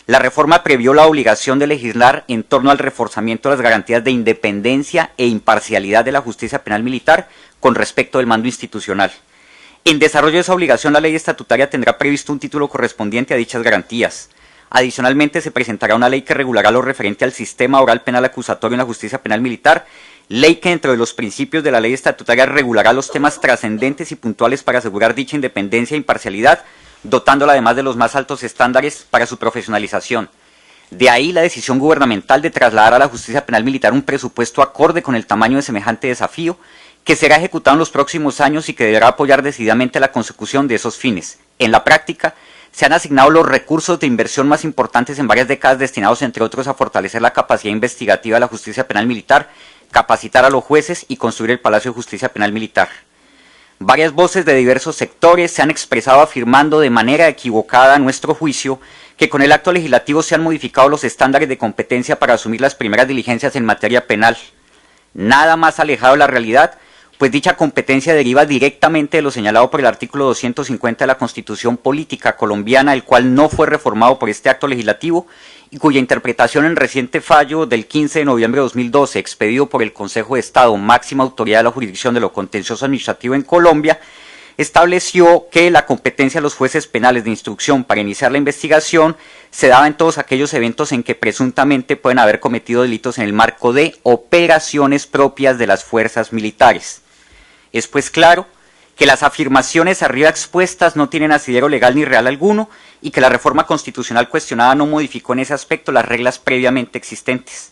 la reforma previó la obligación de legislar en torno al reforzamiento de las garantías de independencia e imparcialidad de la justicia penal militar con respecto del mando institucional. En desarrollo de esa obligación, la ley estatutaria tendrá previsto un título correspondiente a dichas garantías. Adicionalmente, se presentará una ley que regulará lo referente al sistema oral penal acusatorio en la justicia penal militar, ley que dentro de los principios de la ley estatutaria regulará los temas trascendentes y puntuales para asegurar dicha independencia e imparcialidad, dotándola además de los más altos estándares para su profesionalización. De ahí la decisión gubernamental de trasladar a la justicia penal militar un presupuesto acorde con el tamaño de semejante desafío, que será ejecutado en los próximos años y que deberá apoyar decididamente la consecución de esos fines. En la práctica, se han asignado los recursos de inversión más importantes en varias décadas destinados, entre otros, a fortalecer la capacidad investigativa de la justicia penal militar, capacitar a los jueces y construir el Palacio de Justicia Penal Militar. Varias voces de diversos sectores se han expresado afirmando de manera equivocada, a nuestro juicio, que con el acto legislativo se han modificado los estándares de competencia para asumir las primeras diligencias en materia penal. Nada más alejado de la realidad, pues dicha competencia deriva directamente de lo señalado por el artículo 250 de la Constitución Política Colombiana, el cual no fue reformado por este acto legislativo y cuya interpretación en reciente fallo del 15 de noviembre de 2012, expedido por el Consejo de Estado, máxima autoridad de la jurisdicción de lo contencioso administrativo en Colombia, estableció que la competencia de los jueces penales de instrucción para iniciar la investigación se daba en todos aquellos eventos en que presuntamente pueden haber cometido delitos en el marco de operaciones propias de las fuerzas militares. Es pues claro que las afirmaciones arriba expuestas no tienen asidero legal ni real alguno y que la reforma constitucional cuestionada no modificó en ese aspecto las reglas previamente existentes.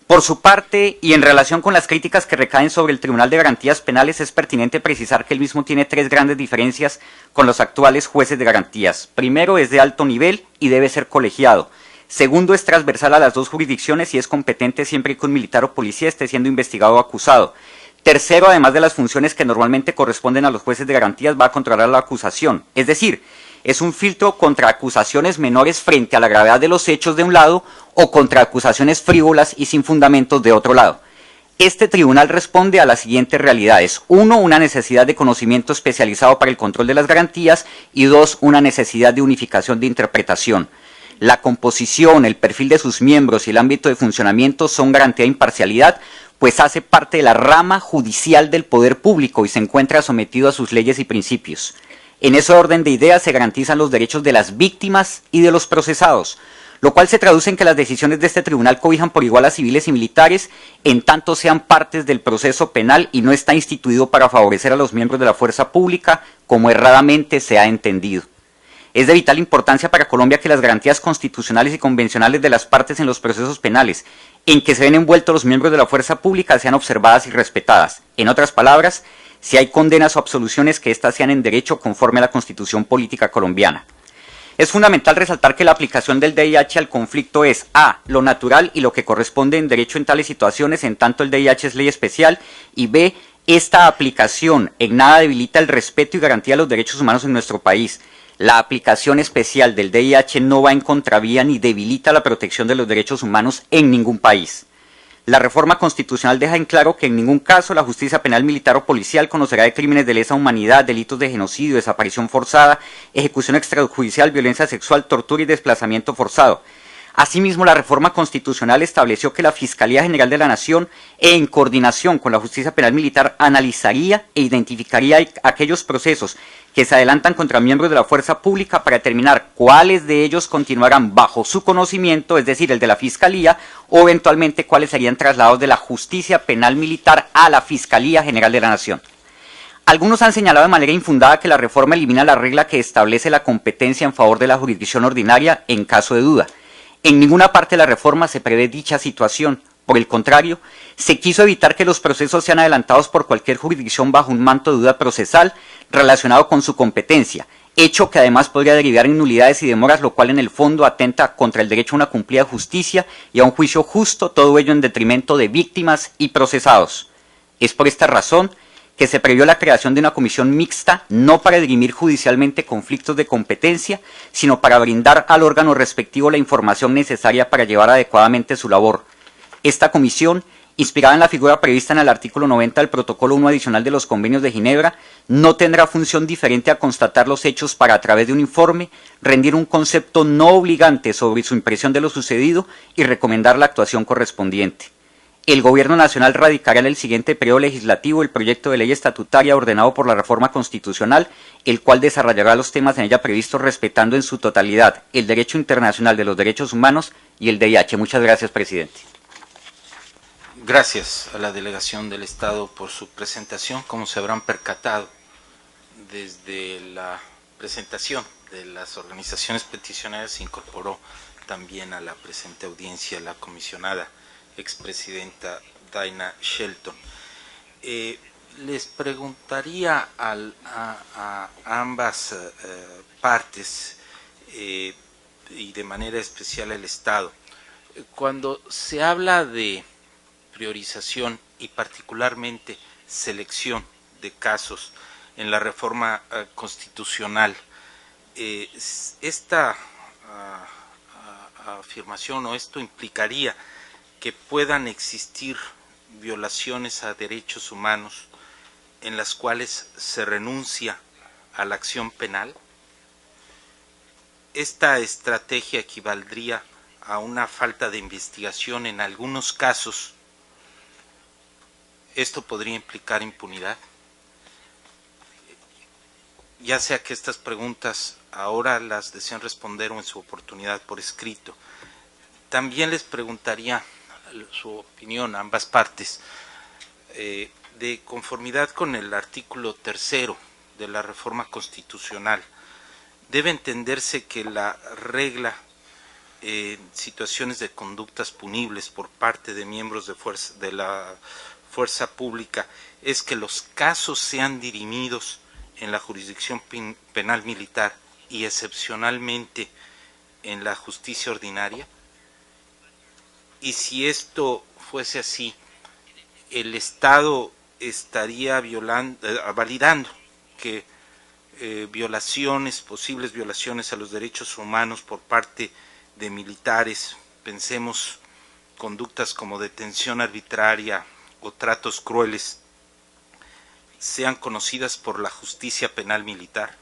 Por su parte, y en relación con las críticas que recaen sobre el Tribunal de Garantías Penales, es pertinente precisar que el mismo tiene tres grandes diferencias con los actuales jueces de garantías. Primero, es de alto nivel y debe ser colegiado. Segundo, es transversal a las dos jurisdicciones y es competente siempre que un militar o policía esté siendo investigado o acusado. Tercero, además de las funciones que normalmente corresponden a los jueces de garantías, va a controlar la acusación. Es decir, es un filtro contra acusaciones menores frente a la gravedad de los hechos de un lado o contra acusaciones frívolas y sin fundamentos de otro lado. Este tribunal responde a las siguientes realidades. 1. Una necesidad de conocimiento especializado para el control de las garantías y 2. Una necesidad de unificación de interpretación. La composición, el perfil de sus miembros y el ámbito de funcionamiento son garantía de imparcialidad, pues hace parte de la rama judicial del poder público y se encuentra sometido a sus leyes y principios. En ese orden de ideas se garantizan los derechos de las víctimas y de los procesados, lo cual se traduce en que las decisiones de este tribunal cobijan por igual a civiles y militares, en tanto sean partes del proceso penal y no está instituido para favorecer a los miembros de la fuerza pública, como erradamente se ha entendido. Es de vital importancia para Colombia que las garantías constitucionales y convencionales de las partes en los procesos penales, en que se ven envueltos los miembros de la fuerza pública, sean observadas y respetadas. En otras palabras, si hay condenas o absoluciones, que éstas sean en derecho conforme a la Constitución Política colombiana. Es fundamental resaltar que la aplicación del DIH al conflicto es a. Lo natural y lo que corresponde en derecho en tales situaciones, en tanto el DIH es ley especial, y b. Esta aplicación en nada debilita el respeto y garantía de los derechos humanos en nuestro país. La aplicación especial del DIH no va en contravía ni debilita la protección de los derechos humanos en ningún país. La reforma constitucional deja en claro que en ningún caso la justicia penal militar o policial conocerá de crímenes de lesa humanidad, delitos de genocidio, desaparición forzada, ejecución extrajudicial, violencia sexual, tortura y desplazamiento forzado. Asimismo, la reforma constitucional estableció que la Fiscalía General de la Nación, en coordinación con la justicia penal militar, analizaría e identificaría aquellos procesos que se adelantan contra miembros de la fuerza pública para determinar cuáles de ellos continuarán bajo su conocimiento, es decir, el de la Fiscalía, o eventualmente cuáles serían trasladados de la justicia penal militar a la Fiscalía General de la Nación. Algunos han señalado de manera infundada que la reforma elimina la regla que establece la competencia en favor de la jurisdicción ordinaria en caso de duda. En ninguna parte de la reforma se prevé dicha situación. Por el contrario, se quiso evitar que los procesos sean adelantados por cualquier jurisdicción bajo un manto de duda procesal relacionado con su competencia. hecho que además podría derivar en nulidades y demoras, lo cual en el fondo atenta contra el derecho a una cumplida justicia y a un juicio justo, todo ello en detrimento de víctimas y procesados. Es por esta razón que se previó la creación de una comisión mixta, no para dirimir judicialmente conflictos de competencia, sino para brindar al órgano respectivo la información necesaria para llevar adecuadamente su labor. Esta comisión, inspirada en la figura prevista en el artículo 90 del Protocolo 1 adicional de los Convenios de Ginebra, no tendrá función diferente a constatar los hechos para, a través de un informe, rendir un concepto no obligante sobre su impresión de lo sucedido y recomendar la actuación correspondiente. El Gobierno Nacional radicará en el siguiente periodo legislativo el proyecto de ley estatutaria ordenado por la reforma constitucional, el cual desarrollará los temas en ella previstos respetando en su totalidad el derecho internacional de los derechos humanos y el DIH. Muchas gracias, presidente. Gracias a la delegación del Estado por su presentación. Como se habrán percatado, desde la presentación de las organizaciones peticionarias se incorporó también a la presente audiencia la comisionada expresidenta Daina Shelton. Les preguntaría a ambas partes y de manera especial al Estado, cuando se habla de priorización y particularmente selección de casos en la reforma constitucional, esta afirmación o esto implicaría que puedan existir violaciones a derechos humanos en las cuales se renuncia a la acción penal. Esta estrategia equivaldría a una falta de investigación en algunos casos. ¿Esto podría implicar impunidad? Ya sea que estas preguntas ahora las deseen responder o en su oportunidad por escrito. También les preguntaría su opinión a ambas partes, de conformidad con el artículo 3 de la reforma constitucional. Debe entenderse que la regla en situaciones de conductas punibles por parte de miembros de la fuerza pública es que los casos sean dirimidos en la jurisdicción penal militar y excepcionalmente en la justicia ordinaria. Y si esto fuese así, el Estado estaría validando que posibles violaciones a los derechos humanos por parte de militares, pensemos conductas como detención arbitraria o tratos crueles, sean conocidas por la justicia penal militar.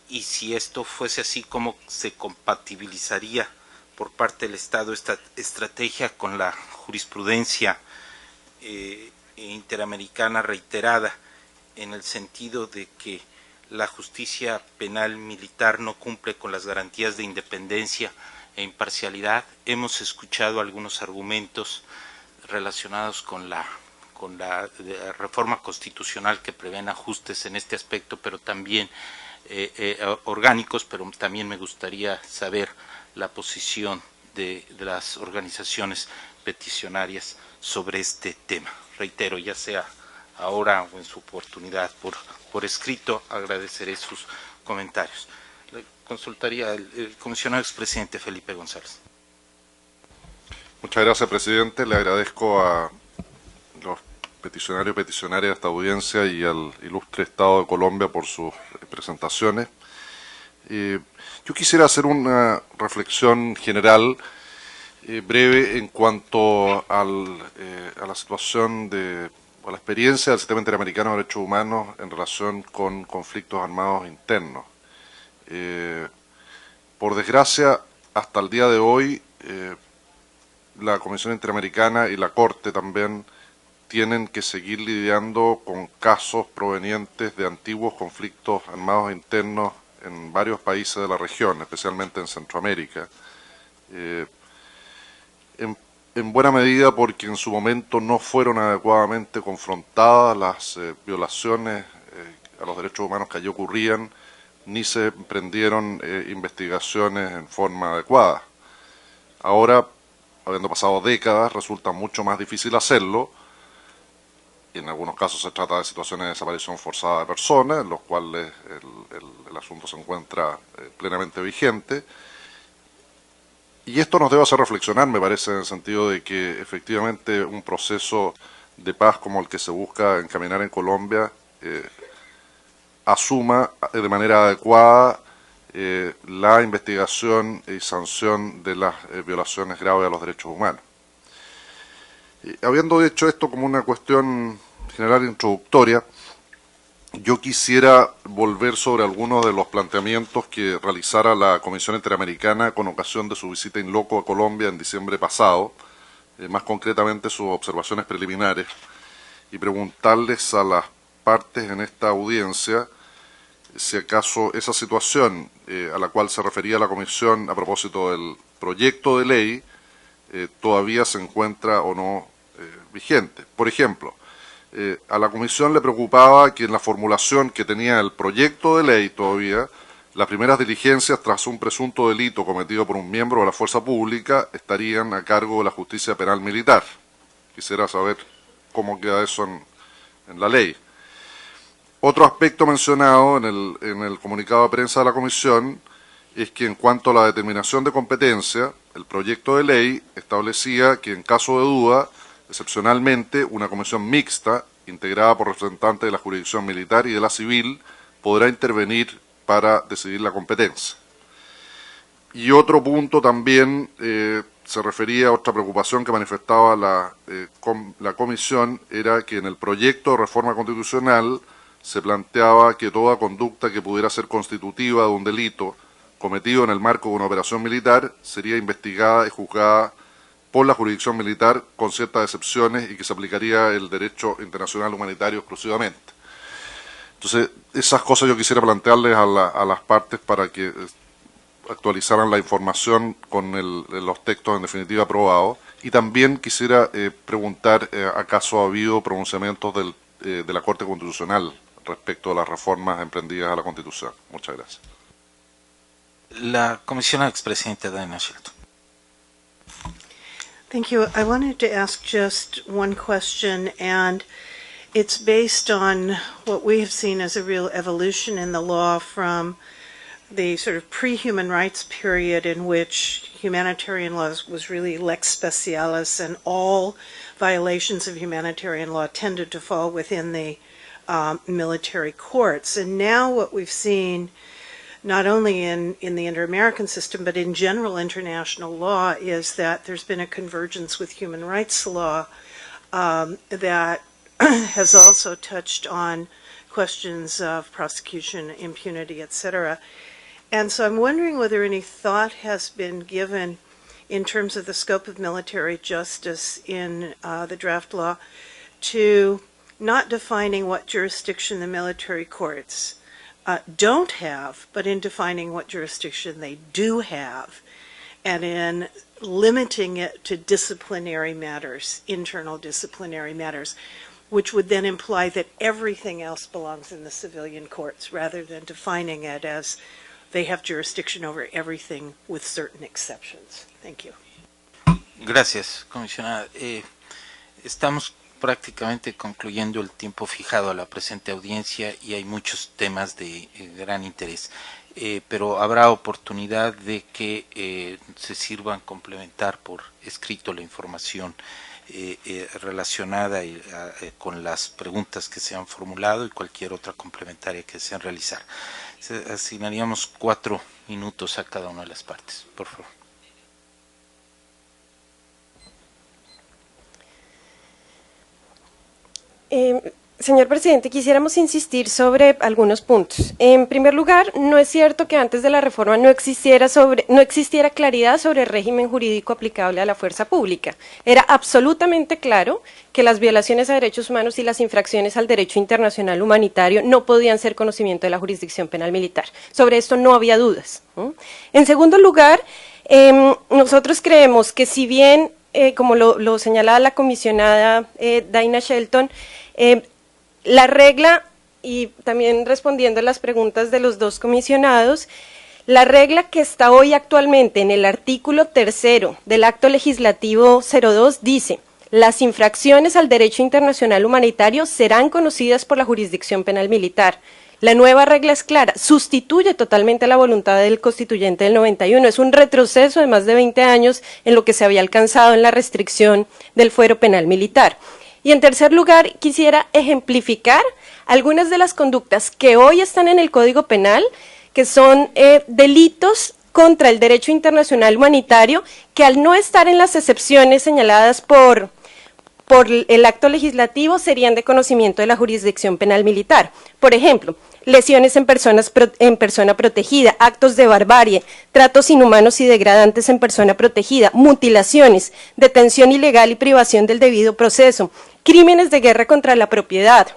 Y si esto fuese así, ¿cómo se compatibilizaría por parte del Estado esta estrategia con la jurisprudencia interamericana reiterada, en el sentido de que la justicia penal militar no cumple con las garantías de independencia e imparcialidad? Hemos escuchado algunos argumentos relacionados con la reforma constitucional que prevén ajustes en este aspecto, pero también orgánicos, pero también me gustaría saber la posición de las organizaciones peticionarias sobre este tema. Reitero, ya sea ahora o en su oportunidad por escrito, agradeceré sus comentarios. Le consultaría el comisionado expresidente Felipe González. Muchas gracias, presidente. Le agradezco a los peticionarios y peticionarias de esta audiencia y al ilustre Estado de Colombia por sus presentaciones. Yo quisiera hacer una reflexión general breve en cuanto a la situación o la experiencia del sistema interamericano de derechos humanos en relación con conflictos armados internos. Por desgracia, hasta el día de hoy, la Comisión Interamericana y la Corte también tienen que seguir lidiando con casos provenientes de antiguos conflictos armados internos en varios países de la región, especialmente en Centroamérica, en buena medida porque en su momento no fueron adecuadamente confrontadas las violaciones a los derechos humanos que allí ocurrían, ni se emprendieron investigaciones en forma adecuada. Ahora, habiendo pasado décadas, resulta mucho más difícil hacerlo, y en algunos casos se trata de situaciones de desaparición forzada de personas, en los cuales el asunto se encuentra plenamente vigente. Y esto nos debe hacer reflexionar, me parece, en el sentido de que efectivamente un proceso de paz como el que se busca encaminar en Colombia asuma de manera adecuada la investigación y sanción de las violaciones graves a los derechos humanos. Habiendo hecho esto como una cuestión general introductoria, yo quisiera volver sobre algunos de los planteamientos que realizara la Comisión Interamericana con ocasión de su visita in loco a Colombia en diciembre pasado, más concretamente sus observaciones preliminares, y preguntarles a las partes en esta audiencia si acaso esa situación a la cual se refería la Comisión a propósito del proyecto de ley todavía se encuentra o no vigente. Por ejemplo, a la Comisión le preocupaba que en la formulación que tenía el proyecto de ley todavía, las primeras diligencias tras un presunto delito cometido por un miembro de la fuerza pública estarían a cargo de la justicia penal militar. Quisiera saber cómo queda eso en la ley. Otro aspecto mencionado en el comunicado de prensa de la Comisión es que en cuanto a la determinación de competencia, el proyecto de ley establecía que en caso de duda, excepcionalmente, una comisión mixta, integrada por representantes de la jurisdicción militar y de la civil, podrá intervenir para decidir la competencia. Y otro punto también se refería a otra preocupación que manifestaba la Comisión, era que en el proyecto de reforma constitucional se planteaba que toda conducta que pudiera ser constitutiva de un delito cometido en el marco de una operación militar sería investigada y juzgada por la jurisdicción militar con ciertas excepciones y que se aplicaría el derecho internacional humanitario exclusivamente. Entonces, esas cosas yo quisiera plantearles a las partes para que actualizaran la información con los textos en definitiva aprobados. Y también quisiera preguntar, ¿acaso ha habido pronunciamientos de la Corte Constitucional respecto a las reformas emprendidas a la Constitución? Muchas gracias. La comisionada expresidenta Daina Shelton. Thank you. I wanted to ask just one question, and it's based on what we have seen as a real evolution in the law from the sort of pre-human rights period in which humanitarian law was really lex specialis, and all violations of humanitarian law tended to fall within the military courts. And now what we've seen, not only in the inter-American system, but in general international law, is that there's been a convergence with human rights law that has also touched on questions of prosecution, impunity, etc. And so I'm wondering whether any thought has been given in terms of the scope of military justice in the draft law to not defining what jurisdiction the military courts don't have, but in defining what jurisdiction they do have, and in limiting it to disciplinary matters, internal disciplinary matters, which would then imply that everything else belongs in the civilian courts, rather than defining it as they have jurisdiction over everything with certain exceptions. Thank you. Gracias, comisionada. Estamos prácticamente concluyendo el tiempo fijado a la presente audiencia y hay muchos temas de gran interés, pero habrá oportunidad de que se sirvan complementar por escrito la información relacionada con las preguntas que se han formulado y cualquier otra complementaria que desean realizar. Asignaríamos 4 minutos a cada una de las partes, por favor. Señor presidente, quisiéramos insistir sobre algunos puntos. En primer lugar, no es cierto que antes de la reforma no existiera claridad sobre el régimen jurídico aplicable a la fuerza pública. Era absolutamente claro que las violaciones a derechos humanos y las infracciones al derecho internacional humanitario no podían ser conocimiento de la jurisdicción penal militar. Sobre esto no había dudas. En segundo lugar, nosotros creemos que si bien, como lo señalaba la comisionada Daina Shelton, la regla, y también respondiendo a las preguntas de los dos comisionados, la regla que está hoy actualmente en el artículo 3º del Acto Legislativo 02 dice: las infracciones al derecho internacional humanitario serán conocidas por la jurisdicción penal militar. La nueva regla es clara, sustituye totalmente la voluntad del constituyente del 91, es un retroceso de más de 20 años en lo que se había alcanzado en la restricción del fuero penal militar. Y en tercer lugar, quisiera ejemplificar algunas de las conductas que hoy están en el Código Penal, que son delitos contra el derecho internacional humanitario, que al no estar en las excepciones señaladas por el acto legislativo serían de conocimiento de la jurisdicción penal militar. Por ejemplo, lesiones en persona protegida, actos de barbarie, tratos inhumanos y degradantes en persona protegida, mutilaciones, detención ilegal y privación del debido proceso, crímenes de guerra contra la propiedad,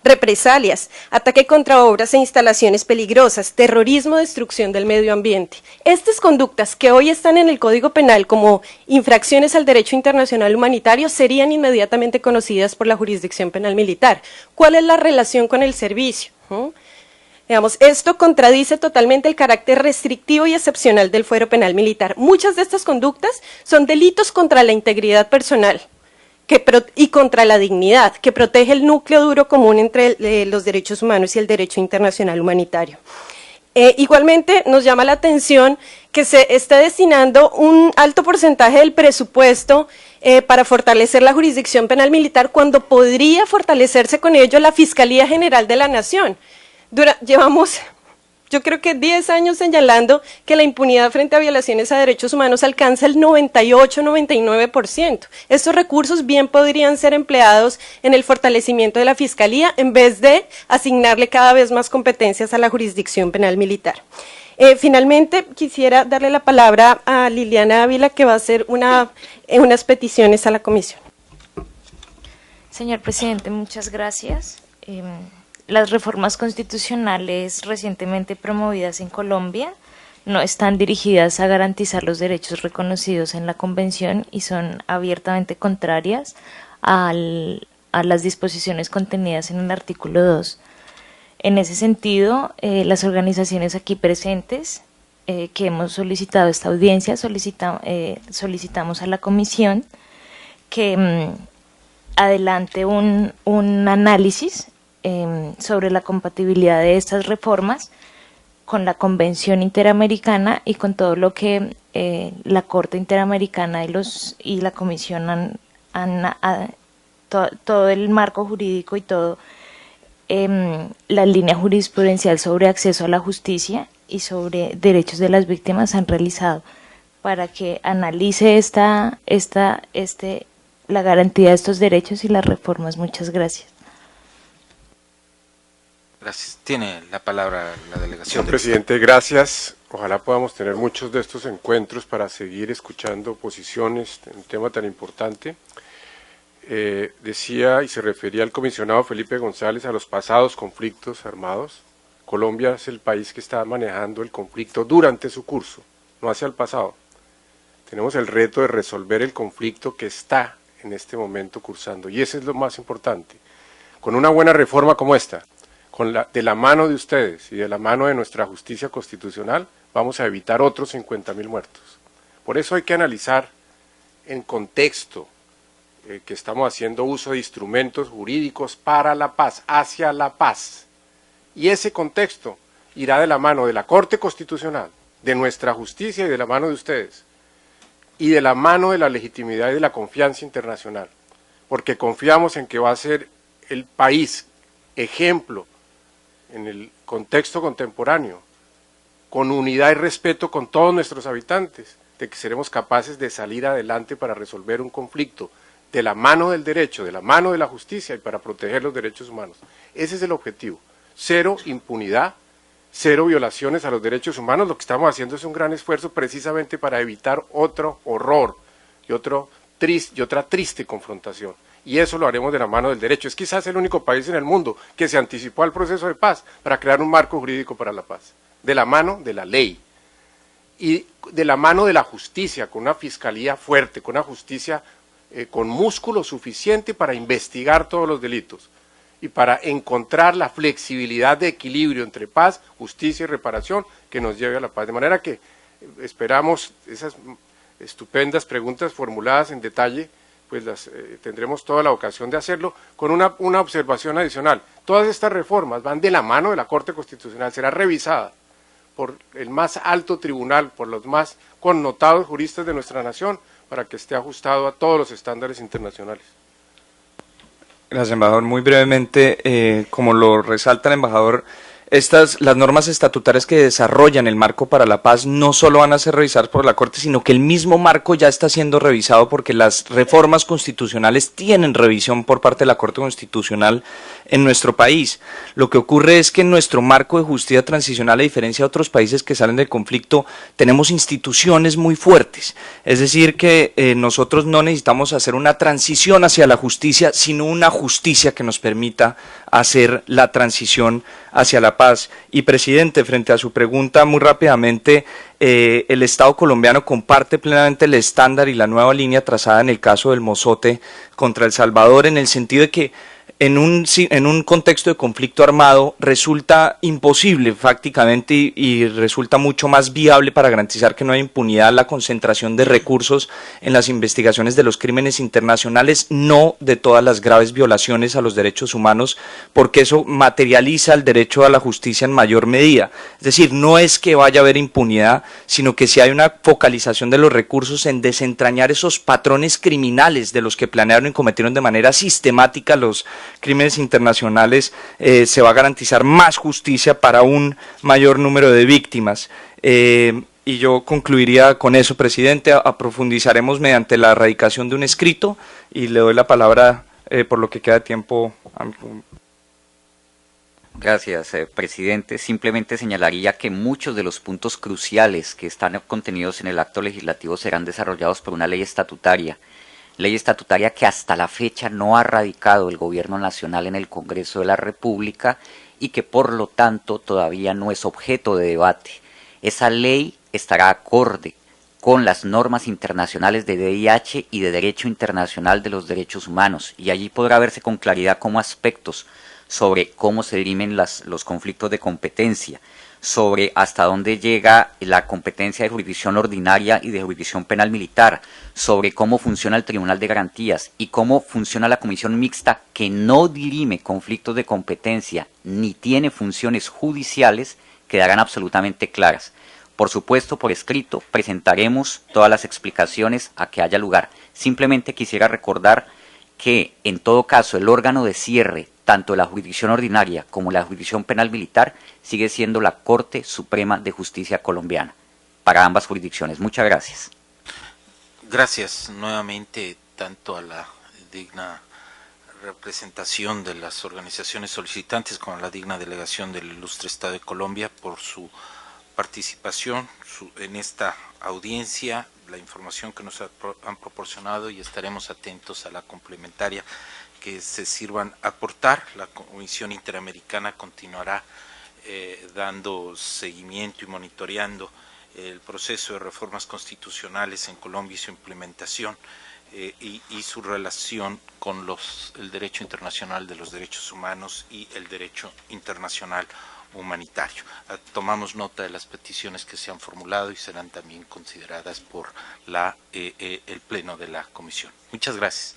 represalias, ataque contra obras e instalaciones peligrosas, terrorismo, destrucción del medio ambiente. Estas conductas que hoy están en el Código Penal como infracciones al derecho internacional humanitario serían inmediatamente conocidas por la jurisdicción penal militar. ¿Cuál es la relación con el servicio? Digamos, esto contradice totalmente el carácter restrictivo y excepcional del fuero penal militar. Muchas de estas conductas son delitos contra la integridad personal y contra la dignidad, que protege el núcleo duro común entre los derechos humanos y el derecho internacional humanitario. Igualmente nos llama la atención que se está destinando un alto porcentaje del presupuesto para fortalecer la jurisdicción penal militar cuando podría fortalecerse con ello la Fiscalía General de la Nación. Llevamos, yo creo que 10 años señalando que la impunidad frente a violaciones a derechos humanos alcanza el 98-99%. Estos recursos bien podrían ser empleados en el fortalecimiento de la Fiscalía en vez de asignarle cada vez más competencias a la jurisdicción penal militar. Finalmente, quisiera darle la palabra a Liliana Ávila, que va a hacer unas peticiones a la comisión. Señor presidente, muchas gracias. Las reformas constitucionales recientemente promovidas en Colombia no están dirigidas a garantizar los derechos reconocidos en la Convención y son abiertamente contrarias a las disposiciones contenidas en el artículo 2. En ese sentido, las organizaciones aquí presentes que hemos solicitado esta audiencia, solicitamos a la comisión que adelante un análisis sobre la compatibilidad de estas reformas con la Convención Interamericana y con todo lo que la Corte Interamericana y la Comisión todo el marco jurídico y todo la línea jurisprudencial sobre acceso a la justicia y sobre derechos de las víctimas han realizado para que analice la garantía de estos derechos y las reformas. Muchas gracias. Gracias. Tiene la palabra la delegación. Señor presidente, gracias. Ojalá podamos tener muchos de estos encuentros para seguir escuchando posiciones en un tema tan importante. Decía y se refería al comisionado Felipe González a los pasados conflictos armados. Colombia es el país que está manejando el conflicto durante su curso, no hacia el pasado. Tenemos el reto de resolver el conflicto que está en este momento cursando, y eso es lo más importante. Con una buena reforma como esta, de la mano de ustedes y de la mano de nuestra justicia constitucional, vamos a evitar otros 50.000 muertos. Por eso hay que analizar en contexto que estamos haciendo uso de instrumentos jurídicos para la paz, hacia la paz. Y ese contexto irá de la mano de la Corte Constitucional, de nuestra justicia y de la mano de ustedes, y de la mano de la legitimidad y de la confianza internacional, porque confiamos en que va a ser el país ejemplo en el contexto contemporáneo, con unidad y respeto con todos nuestros habitantes, de que seremos capaces de salir adelante para resolver un conflicto de la mano del derecho, de la mano de la justicia y para proteger los derechos humanos. Ese es el objetivo. Cero impunidad, cero violaciones a los derechos humanos. Lo que estamos haciendo es un gran esfuerzo precisamente para evitar otro horror y otra triste confrontación. Y eso lo haremos de la mano del derecho. Es quizás el único país en el mundo que se anticipó al proceso de paz para crear un marco jurídico para la paz. De la mano de la ley y de la mano de la justicia, con una fiscalía fuerte, con una justicia con músculo suficiente para investigar todos los delitos y para encontrar la flexibilidad de equilibrio entre paz, justicia y reparación que nos lleve a la paz. De manera que esperamos esas estupendas preguntas formuladas en detalle pues tendremos toda la ocasión de hacerlo, con una observación adicional. Todas estas reformas van de la mano de la Corte Constitucional, será revisada por el más alto tribunal, por los más connotados juristas de nuestra nación, para que esté ajustado a todos los estándares internacionales. Gracias, embajador. Muy brevemente, como lo resalta el embajador, las normas estatutarias que desarrollan el marco para la paz no solo van a ser revisadas por la Corte, sino que el mismo marco ya está siendo revisado porque las reformas constitucionales tienen revisión por parte de la Corte Constitucional en nuestro país. Lo que ocurre es que en nuestro marco de justicia transicional, a diferencia de otros países que salen del conflicto, tenemos instituciones muy fuertes. Es decir, que nosotros no necesitamos hacer una transición hacia la justicia, sino una justicia que nos permita hacer la transición hacia la paz. Y, presidente, frente a su pregunta, muy rápidamente, el Estado colombiano comparte plenamente el estándar y la nueva línea trazada en el caso del Mozote contra El Salvador, en el sentido de que en un contexto de conflicto armado resulta imposible prácticamente y resulta mucho más viable para garantizar que no haya impunidad la concentración de recursos en las investigaciones de los crímenes internacionales, no de todas las graves violaciones a los derechos humanos, porque eso materializa el derecho a la justicia en mayor medida. Es decir, no es que vaya a haber impunidad, sino que si hay una focalización de los recursos en desentrañar esos patrones criminales de los que planearon y cometieron de manera sistemática los crímenes internacionales, se va a garantizar más justicia para un mayor número de víctimas. Y yo concluiría con eso, presidente. Profundizaremos mediante la erradicación de un escrito y le doy la palabra por lo que queda de tiempo a mi... Gracias, presidente. Simplemente señalaría que muchos de los puntos cruciales que están contenidos en el acto legislativo serán desarrollados por una ley estatutaria que hasta la fecha no ha radicado el Gobierno Nacional en el Congreso de la República y que por lo tanto todavía no es objeto de debate. Esa ley estará acorde con las normas internacionales de VIH y de Derecho Internacional de los Derechos Humanos, y allí podrá verse con claridad cómo aspectos sobre cómo se dirimen los conflictos de competencia, sobre hasta dónde llega la competencia de jurisdicción ordinaria y de jurisdicción penal militar, sobre cómo funciona el Tribunal de Garantías y cómo funciona la Comisión Mixta, que no dirime conflictos de competencia ni tiene funciones judiciales, quedarán absolutamente claras. Por supuesto, por escrito, presentaremos todas las explicaciones a que haya lugar. Simplemente quisiera recordar que, en todo caso, el órgano de cierre, tanto la jurisdicción ordinaria como la jurisdicción penal militar, sigue siendo la Corte Suprema de Justicia colombiana, para ambas jurisdicciones. Muchas gracias. Gracias nuevamente tanto a la digna representación de las organizaciones solicitantes como a la digna delegación del ilustre Estado de Colombia por su participación en esta audiencia, la información que nos han proporcionado, y estaremos atentos a la complementaria que se sirvan aportar. La Comisión Interamericana continuará dando seguimiento y monitoreando el proceso de reformas constitucionales en Colombia y su implementación y su relación con el derecho internacional de los derechos humanos y el derecho internacional humanitario. Tomamos nota de las peticiones que se han formulado y serán también consideradas por el Pleno de la Comisión. Muchas gracias.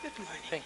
Good morning.